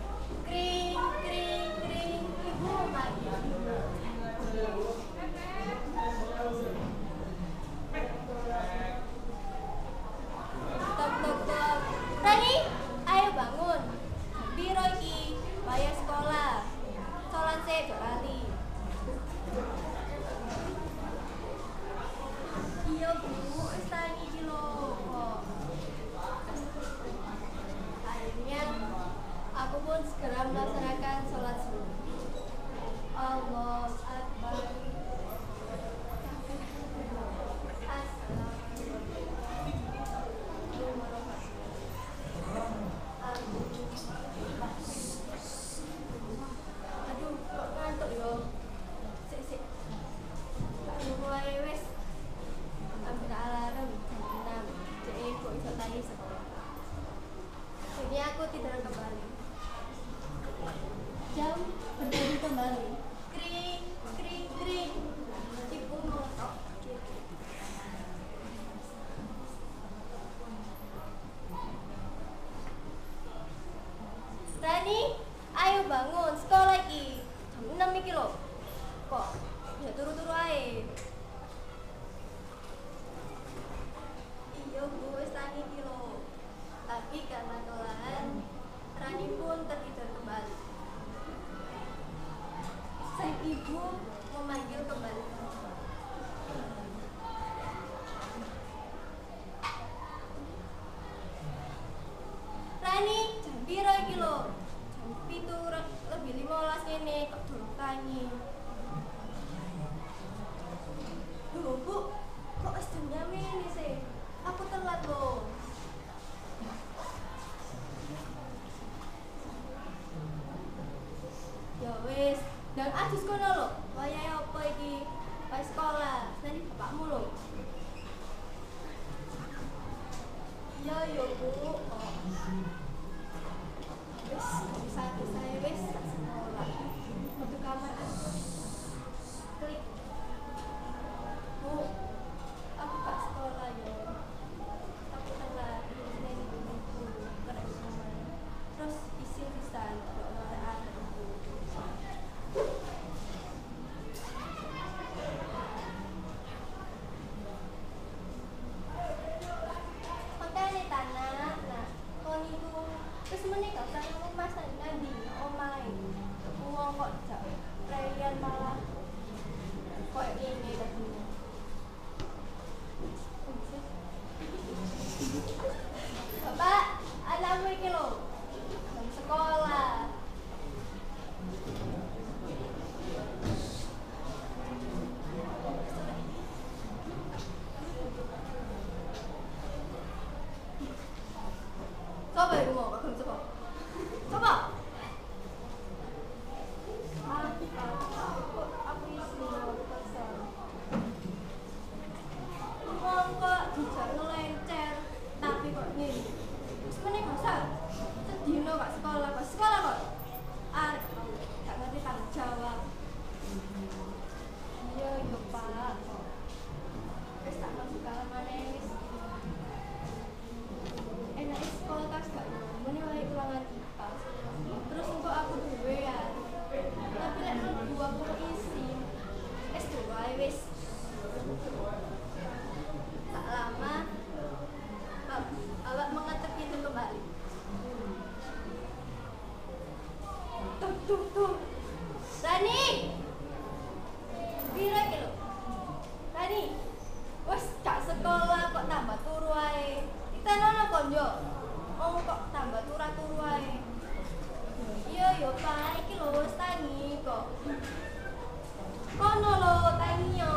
kring, kring, kring, ibu lagi. Tok, tok, tok. Rani, ayo bangun. Biro iki, bayar sekolah. Sholat sih, berlali. Iya bu, istani di loh. Akhirnya aku pun segera melaksanakan sholat subuh. Allahu Akbar. Aduh, ngantuk yo. Sik. Mulai wes. Ambil alarm jam 6. Jadi kok iso tadi sekolah. Jadi aku tidur kembali. Jam kok ya turu-turu ae. Iya Bu, wis tangi iki lho. Tapi karena kelelahan, Rani pun tertidur kembali. Sang ibu memanggil kembali. Rani, jam piro iki lho? Jam 7:15 ngene kok durung tangi. Loh Bu, kok wis jam ini sih? Aku telat lho. Ya wis, dan ajus kono lho. Wayahe apa iki? Wae sekolah, nanti bapakmu lho. Ya yo Bu. Oh. Wis, bisa wis tak sekolah. Metu kamar aku. Klik. Bu, aku gak sekolah yo. Aku telat. Nanti ibuku kerek kamar. Terus isin pisan kok ora ada aku. Kontene tanah. Nah, kon iku wis meneh gak usah ngomong Mas Nandi omahe. Wong kok jak preyan malah koyo ngene tadi. Bapak, anakmu iki lho. Jam sekolah. Coba ibu mau makan coba. Coba. Aku isi pasal. Wong kok dijak ngelencer, tapi kok ngene. Sebenarnya gak usah. Sedino gak sekolah kok. Arek gak ngerti tanggung jawab. Iya, yo Pak. Wis tak masuk dalam maneh wis. Enak sekolah tas gak ngene wae ulangan IPA. Terus engko aku duwe ya. Tapi lek mlebu aku isi. Wis wae wis. Tak lama awak mengetuk pintu kembali. Tuh. Rani. Pira iki lho? Rani. Wes gak sekolah kok tambah turu ae. Kita nono konjo. Oh kok tambah turu ae. Iya yo Pak, iki lho wis tangi kok. Kono lho tangi yo.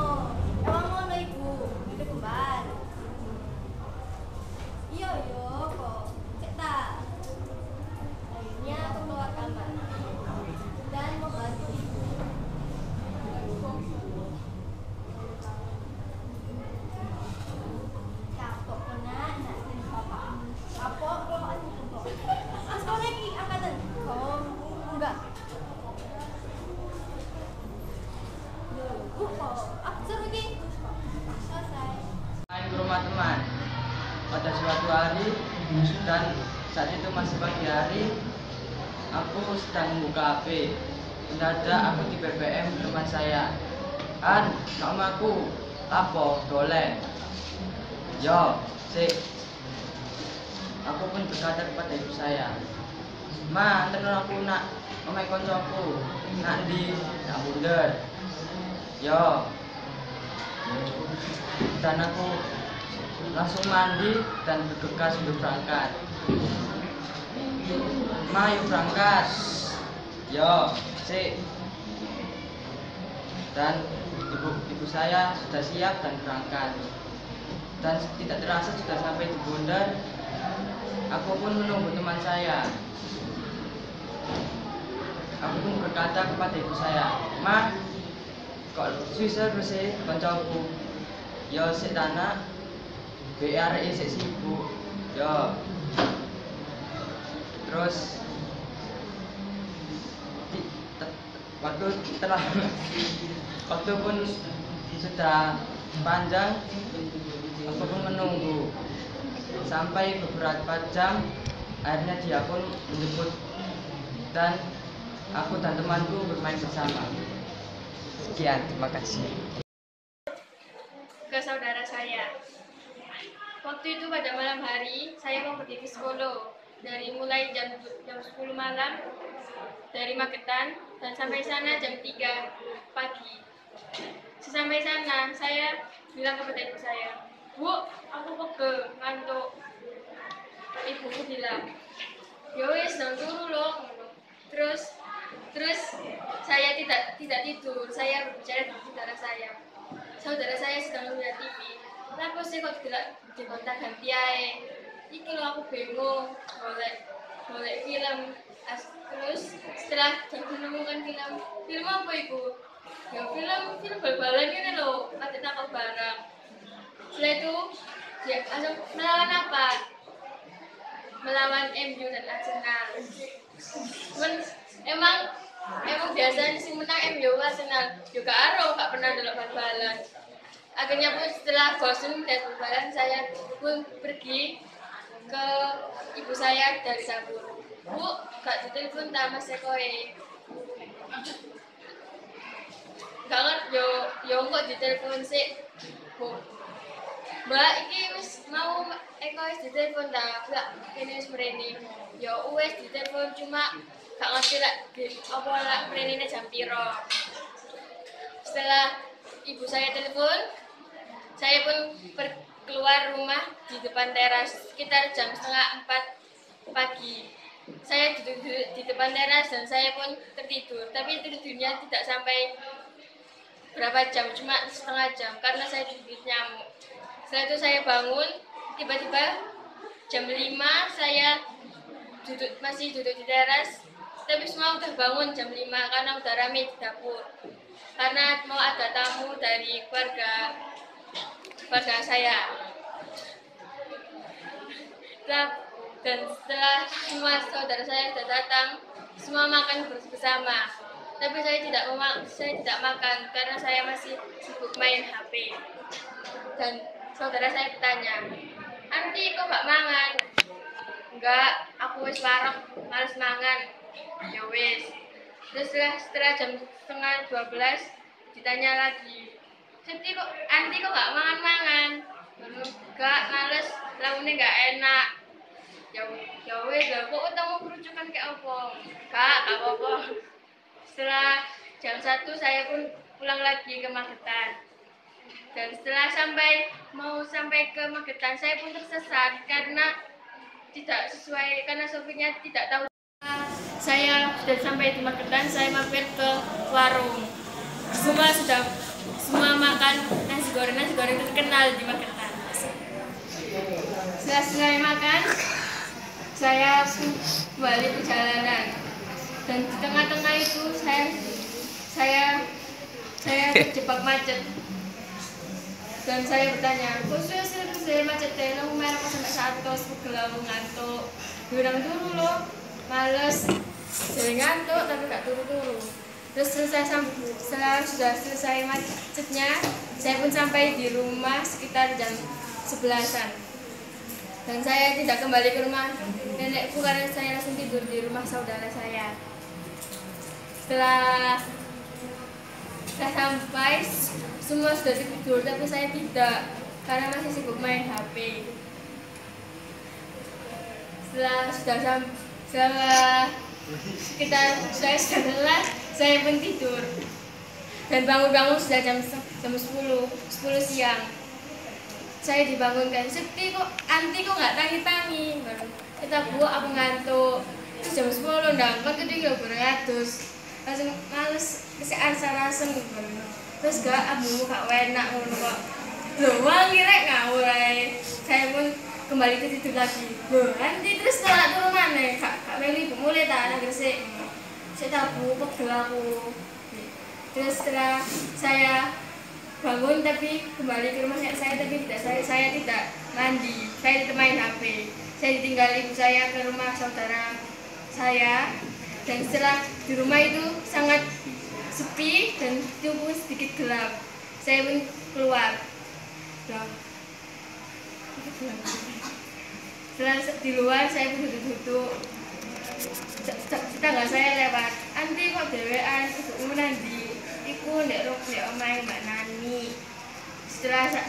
Wong ngono ibu, itu kembar. Iya yo kok. Cek tak. Akhirnya aku keluar kamar dan membantu ibu. Kapok kena nak sini bapak. Kapok kalau aku kapok. Sekolah lagi angkatan. Oh enggak. Yo, kok aku seru lagi. Selesai. Main ke rumah teman pada suatu hari dan saat itu masih pagi hari. Aku sedang membuka HP. Mendadak aku di BBM teman saya. Namaku lapo dolek. Yo, sik. Aku pun berkata kepada ibu saya, Ma, anterin aku nak omeh koncoku. Nak di nak bunder. Yo. Dan aku langsung mandi dan bergegas untuk berangkat. Ma, yuk berangkat. Yo, sik. Dan ibu saya sudah siap dan berangkat. Dan tidak terasa sudah sampai di Bundar. Aku pun menunggu teman saya. Aku pun berkata kepada ibu saya, Ma, kok susah bersih koncoku. Yo sik tanah, BR sik sibuk. Yo. Terus waktu pun sudah panjang, aku pun menunggu sampai beberapa jam. Akhirnya dia pun menjemput dan aku dan temanku bermain bersama. Sekian, terima kasih. Ke saudara saya. Waktu itu pada malam hari, saya mau pergi ke Solo. Dari mulai jam 10 malam dari Magetan dan sampai sana jam 3 pagi. Sesampai sana, saya bilang kepada ibu saya, "Bu, aku pegel, ngantuk." Ibuku bilang, "Ya wis, nang turu loh." Terus saya tidak tidur. Saya berbicara dengan saudara saya. Saudara saya sedang melihat TV. Kenapa sih kok tidak dikontak ganti ae? Iki lho aku bingung golek film. Terus setelah menemukan film apa itu? Ya film bal-balan ini loh, ada tangkap barang. Setelah itu dia langsung melawan apa? Melawan MU dan Arsenal. Emang biasanya sih menang MU Arsenal. Juga Aro gak pernah delok bal-balan. Akhirnya pun setelah bosan dan bal-balan, saya pun pergi ke ibu saya dari dapur. "Bu, gak ditelepon ta Mas Ekoe?" Gak ngerti yo kok ditelepon sih. "Bu, Mbak, iki wis mau Eko wis ditelepon ta?" "Enggak, kene wis mrene." "Ya wis ditelepon, cuma gak ngerti apa lak mrenene jam piro." Setelah ibu saya telepon, saya pun keluar rumah di depan teras sekitar jam 3:30 pagi. Saya duduk di depan teras dan saya pun tertidur. Tapi tidurnya tidak sampai berapa jam, cuma setengah jam karena saya digigit nyamuk. Setelah itu saya bangun, tiba-tiba jam 5 saya masih duduk di teras. Tapi semua udah bangun jam 5 karena udah rame di dapur. Karena mau ada tamu dari keluarga saya. Dan setelah semua saudara saya sudah datang, semua makan bersama. Tapi saya tidak makan karena saya masih sibuk main HP. Dan saudara saya bertanya, "Anti kok gak mangan?" "Enggak, aku wis warok, males mangan." "Ya wis." Terus setelah jam 11:30 ditanya lagi, "Anti kok gak mangan-mangan?" "Enggak, males, lauknya gak enak." Ya wis, kok utangmu kerucukan kayak apa?" "Gak apa-apa." Setelah jam 1 saya pun pulang lagi ke Magetan. Dan setelah mau sampai ke Magetan, saya pun tersesat karena tidak sesuai, karena sopirnya tidak tahu. Saya sudah sampai di Magetan, saya mampir ke warung. Semua makan nasi goreng terkenal di Magetan. Setelah selesai makan, saya kembali perjalanan. Dan di tengah-tengah itu saya terjebak macet. Dan saya bertanya, "Kok saya macet teh, aku merah sampai 100, pegel aku ngantuk." "Bilang turu loh, males." Jadi ngantuk tapi gak turu-turu. Terus setelah sudah selesai macetnya, saya pun sampai di rumah sekitar jam 11-an. Dan saya tidak kembali ke rumah nenekku karena saya langsung tidur di rumah saudara saya. Setelah sampai, semua sudah tidur, tapi saya tidak karena masih sibuk main HP. Setelah saya pun tidur dan bangun sudah jam 10 siang. Saya dibangunkan, "Sekti kok, Anti kok nggak tangi-tangi?" "Kita Bu, aku ngantuk." Terus jam 10 ndangkon ketika beratus langsung males kesean sarasem ngono. Terus gak abumu gak enak ngono kok. Lho, wangi rek ngawur ae. Saya pun kembali tidur lagi. Loh, Anti terus tak turun maneh, gak meli ibu mulai ta nang gresik. Saya tabu pegel aku. Terus setelah saya bangun tapi kembali ke rumah saya tapi saya tidak mandi. Saya tidak main HP. Saya ditinggal ibu saya ke rumah saudara saya. Dan setelah di rumah itu sangat sepi dan itu pun sedikit gelap. Saya pun keluar. Setelah di luar saya pun duduk-duduk. Tetangga saya lewat, "Anti kok dewean, ibumu nandi?" "Iku ndek omahe Mbak Nani. Setelah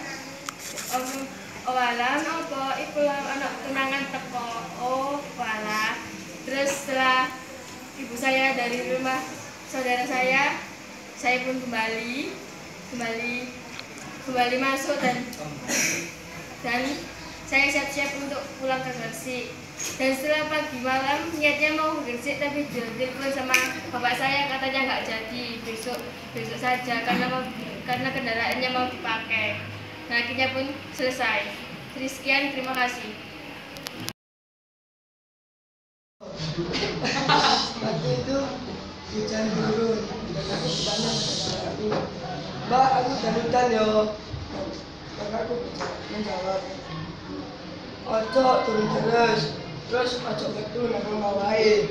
walah apa iku ana tunangan teko. Oh, walah. Terus setelah ibu saya dari rumah saudara saya pun kembali masuk dan saya siap-siap untuk pulang ke Gresik. Dan setelah pagi malam niatnya mau ke Gresik tapi ditelepon sama bapak saya, katanya nggak jadi, besok saja karena kendaraannya mau dipakai. Nah, akhirnya pun selesai. Sekian, terima kasih. Waktu itu hujan turun dan aku bertanya kepada aku, Mbak, aku danutan yo. Kakakku menjawab, ojo turun terus ojo metu nang omahe.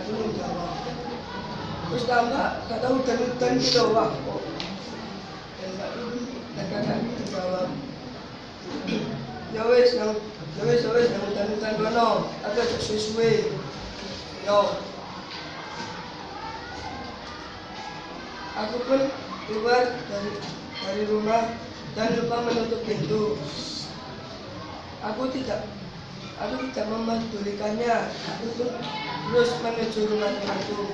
Aku menjawab, terus tambah kata hujan gitu wah kok. Dan kakakku menjawab, ya wis nang hutan kono, aku aja suwe-suwe. Yo. Aku pun keluar dari rumah dan lupa menutup pintu. Aku tidak memedulikannya. Aku pun terus menuju rumah temanku.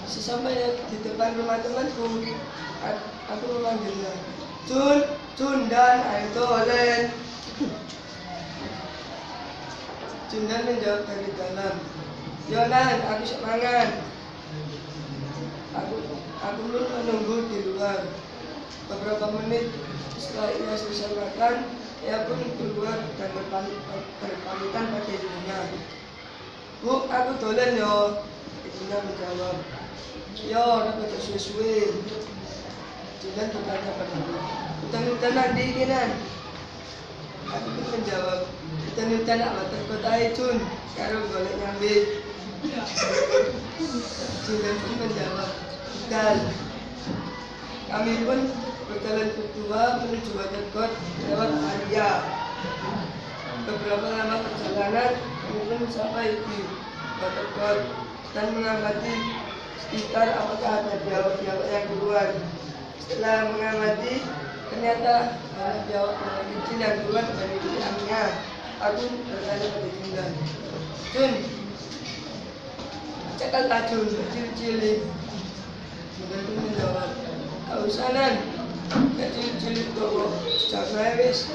Sesampainya di depan rumah temanku, aku memanggilnya, Jun dan ayo tolen. Jundan menjawab dari dalam, Yonan, aku semangat. Aku pun menunggu di luar. Beberapa menit setelah ia selesai makan, ia pun keluar dan berpamitan pada ibunya. Bu, aku dolen yo. Ibunya menjawab, yo, aku suwe-suwe. Jundan bertanya padaku, hutan-hutanan di kinan. Aku pun menjawab, hutan-hutan apa terkotai Jun, karo golek nyambe. Jundan pun menjawab, dan kami pun berjalan berdua menuju Waterford lewat Maria. Beberapa lama perjalanan, kami pun sampai di Waterford dan mengamati sekitar apakah ada biawak-biawak yang keluar. Setelah mengamati, ternyata ada biawak kecil yang keluar dari liangnya. Aku bertanya pada Jundan, Jun, cekal Jun, kecil-kecil. Jundan pun menjawab, gak usah nan, kecil-kecil kok, sudah wis.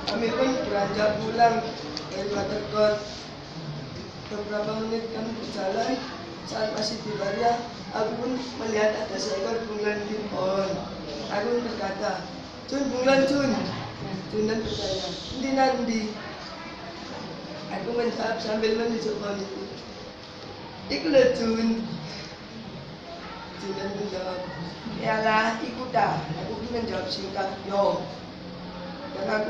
Kami pun beranjak pulang dari Waterford. Beberapa menit kami berjalan, saat masih di Maria, aku pun melihat ada seekor bunglon di pohon. Aku pun berkata, Jun, bunglon Jun. Jundan bertanya, nanti. Aku menjawab sambil menunjuk pohon itu, iku lho Jun. Jundan menjawab, yalah, iku dah. Aku pun menjawab singkat, yo. Dan aku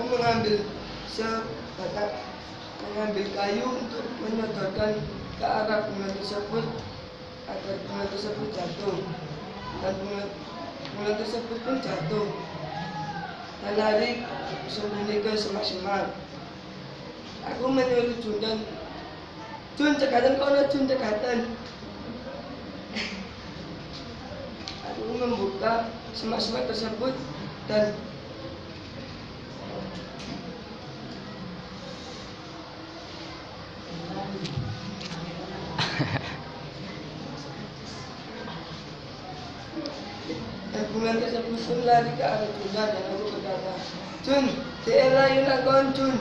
mengambil kayu untuk menyodorkan ke arah bunglon tersebut agar bunglon tersebut jatuh. Dan bunglon tersebut pun jatuh dan lari sembunyi ke semak-semak. Aku menyuruh Jundan, Jun, cekatan kono, Jun, cekatan. Aku membuka semak-semak tersebut dan bunglon tersebut pun lari ke arah Jundan dan aku berkata, Jun, daerah Yunakon Jun.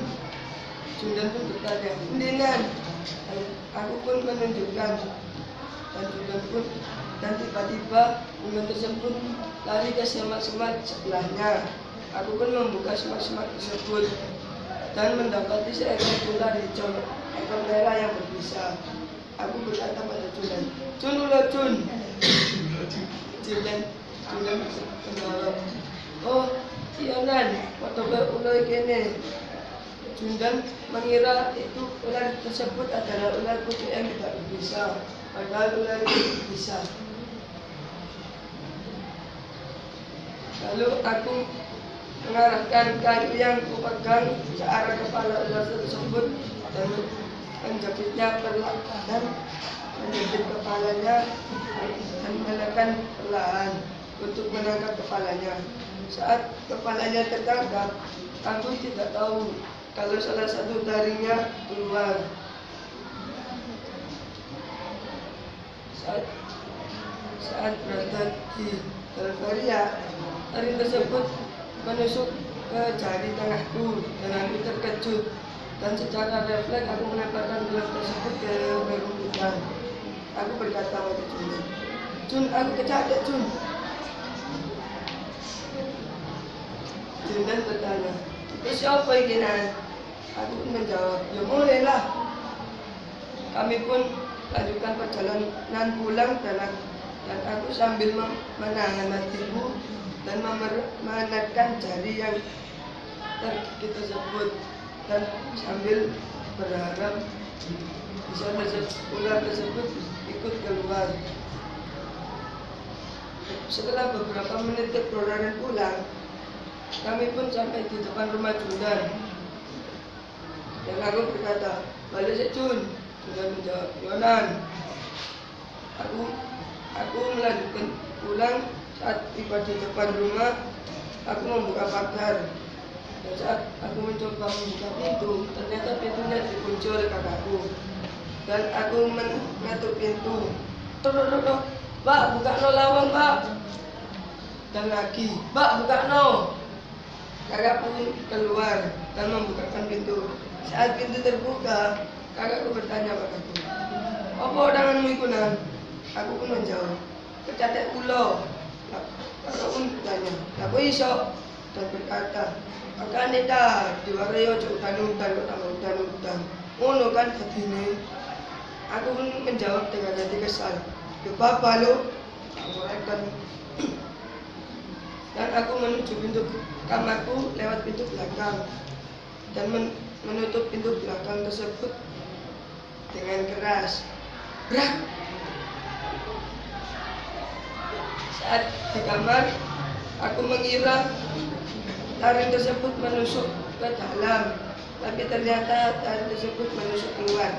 Jundan pun bertanya, Ndinan. Aku pun menunjukkan dan Jundan pun, dan tiba-tiba bunglon tersebut lari ke semak-semak sebelahnya. Aku pun membuka semak-semak tersebut dan mendapati seekor ular hijau, ekor merah yang berbisa. Aku berkata pada Jundan, Jun, ular Jun. Jundan menjawab, oh iya nan, waktu ular kene. Jundan mengira itu ular tersebut adalah ular putih yang tidak berbisa, padahal ular itu berbisa. Lalu aku mengarahkan kayu yang kupegang ke arah kepala ular tersebut dan menjepitnya perlahan menjepit kepalanya dan menekan perlahan untuk menangkap kepalanya. Saat kepalanya tertangkap, aku tidak tahu kalau salah satu taringnya keluar. Saat berada di Calvaria, taring tersebut menusuk ke jari tengahku dan aku terkejut, dan secara refleks aku melemparkan gelas tersebut ke rumputan. Aku berkata pada Jun, "Jun, aku kecadet, Jun." Jun dan bertanya, "Itu siapa ini, Nan?" Aku pun menjawab, "Ya mulailah." Kami pun lanjutkan perjalanan pulang dan aku sambil menahan hatiku dan menekan jari yang tergigit tersebut dan sambil berharap bisa ular tersebut ikut keluar. Setelah beberapa menit perjalanan pulang, kami pun sampai di depan rumah Jundan. Dan aku berkata, "Balik sih, Jun." Jundan menjawab, "Yonan." Aku melanjutkan pulang. Saat tiba di depan rumah, aku membuka pagar. Dan saat aku mencoba membuka pintu, ternyata pintunya dikunci oleh kakakku. Dan aku mengetuk pintu. "Tuh, Mbak, buka no lawang, Mbak." Dan lagi, "Mbak, buka no." Kakak pun keluar dan membukakan pintu. Saat pintu terbuka, kakakku bertanya padaku, "Apa udanganmu iku, Nan?" Aku pun menjawab, "Kecadet kula." Kakak pun bertanya, "Apa iso?" Dan berkata, "Makane ta diwarai ojo udan-udan kok tambah udan-udan. Ngono kan dadine." Aku pun menjawab dengan hati kesal, "Ya apa lo?" Aku dan aku menuju pintu kamarku lewat pintu belakang dan menutup pintu belakang tersebut dengan keras. Brak! Saat di kamar, aku mengira taring tersebut menusuk ke dalam, tapi ternyata taring tersebut menusuk keluar.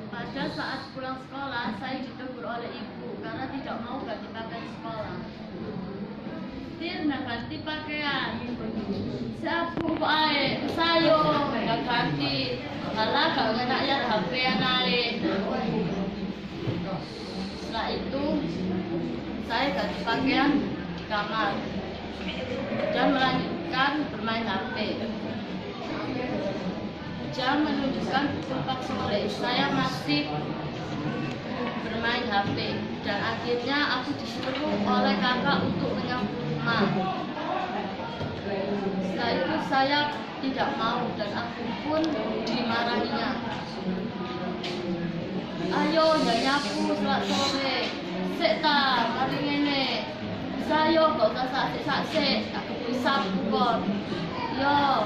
Pada saat pulang sekolah, saya ditegur oleh ibu karena tidak mau ganti pakaian sekolah. "Tirna ganti pakaian." "Sabu ae, sayo nggak ganti. Malah gak kena ya HP anale." Setelah itu, saya ganti pakaian di kamar dan melanjutkan bermain HP. Jam menunjukkan pukul 4 sore. Saya masih bermain HP dan akhirnya aku disuruh oleh kakak untuk menyapu rumah. Setelah itu saya tidak mau dan aku pun dimarahinya. "Ayo ndak nyapu setelah sore. Sik ta, mari ngene. Sayo kok usah sak-sak, tak bisa pukul." Yo,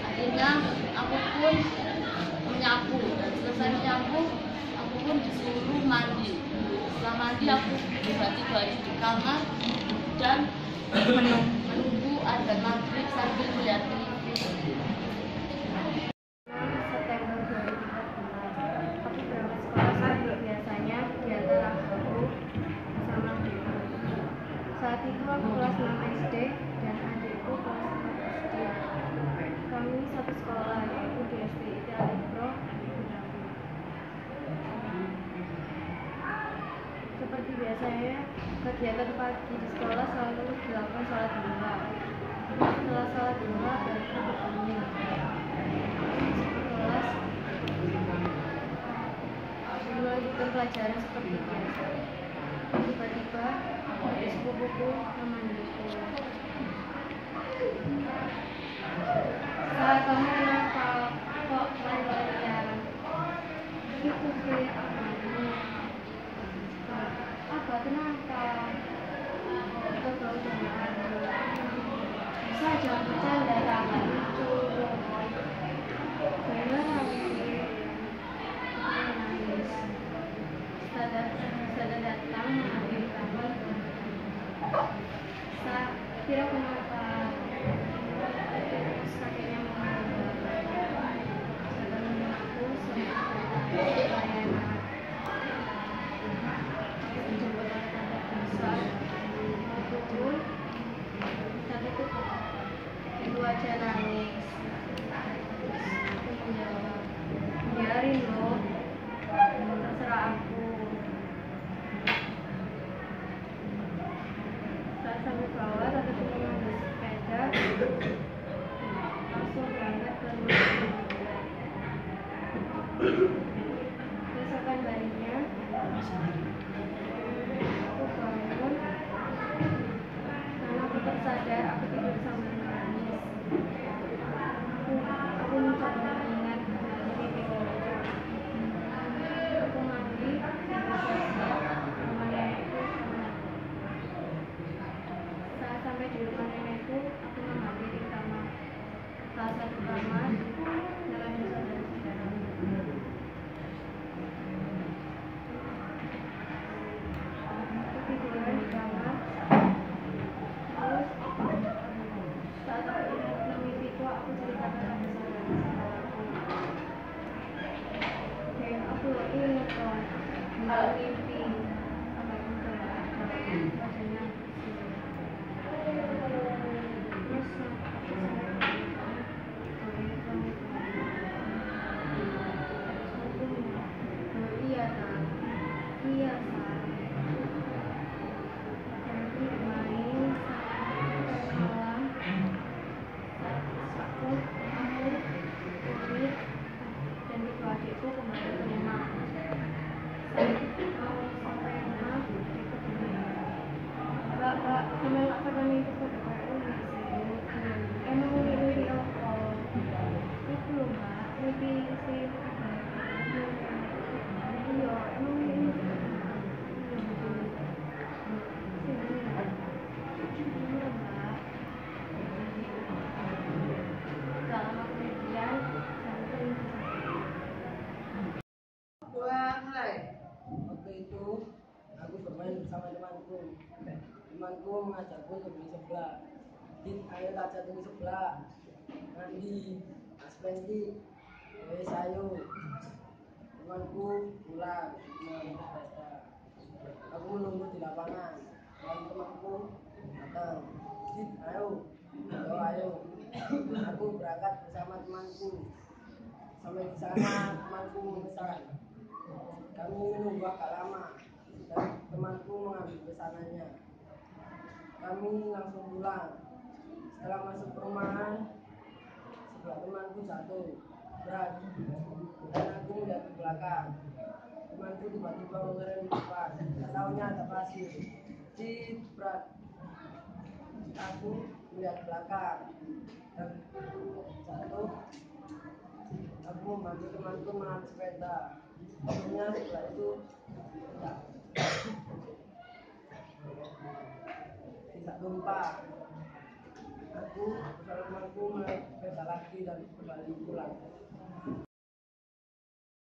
akhirnya aku pun menyapu dan selesai menyapu, aku pun disuruh mandi. Setelah mandi aku ganti baju di kamar dan menunggu azan maghrib sambil melihat TV. September 2014, aku berangkat sekolah seperti biasanya di antara aku bersama adikku. Saat itu aku kelas 6 SD dan adikku kelas 4 SD. Kami satu sekolah, yaitu di SDIT Alipro. Seperti biasanya, kegiatan pagi di sekolah selalu dilakukan sholat duha. Setelah sholat duha, aku bertanya. Kelas melanjutkan pelajaran seperti biasa. Tiba-tiba ada sepupuku memanggilku. "Sa, kamu kenapa kok lari-larian?" "Itu sih abangmu." "Apa kenapa?" "Kita tahu jangan bisa jangan bercanda, tak lucu." "Beneran sih." Aku nangis. Setelah datang mengambil kami. "Sa, kira kenapa?" Terus kakeknya mengambil. karena aku tersadar aku tidur sambil menangis. Aku mencoba mengingat mimpiku. Aku mandi, tidur siap-siap, rumah nenekku menanti. Saat sampai di rumah nenekku, aku mengambil di kamar. Salah satu kamar dalam saudara-saudara. Aku tiduran di kamar. Terus saat aku ingat mimpiku, aku ceritakan pada saudara-saudaraku. Dan aku ingat dong tentang mimpi apa yang telah ada padanya. Terus aku sadar iya tak, iya tak. Nanti main malam, aku, Umi, dan ibu adikku kembali ke rumah. Mau sampai rumah, adikku bilang, Mbak, sampai nggak pada mimpi pada kayak Umi sih. Emang Umi apa? Itu loh Mbak, mimpi sih. Iya, emang ini gak lama kemudian Mulai. Waktu itu aku bermain bersama temanku. Temanku mengajakku ke tepi sebelah. Ayo tak tepi sebelah. Mandi, aspensi, sayo. Temanku pulang, pesta. Aku menunggu di lapangan. Lalu temanku datang. Ayo. Aku berangkat bersama temanku. Sampai di sana temanku memesan. Kami menunggu agak lama dan temanku mengambil pesanannya. Kami langsung pulang. Setelah masuk perumahan, sebelah temanku jatuh berat dan aku melihat ke belakang. Temanku tiba-tiba mengerem di depan. Tahunya ada pasir. Berat. Aku melihat belakang dan jatuh. Aku membantu temanku mengambil sepeda. Akhirnya setelah itu tidak tumpah. Aku bersama temanku naik sepeda lagi dan kembali pulang.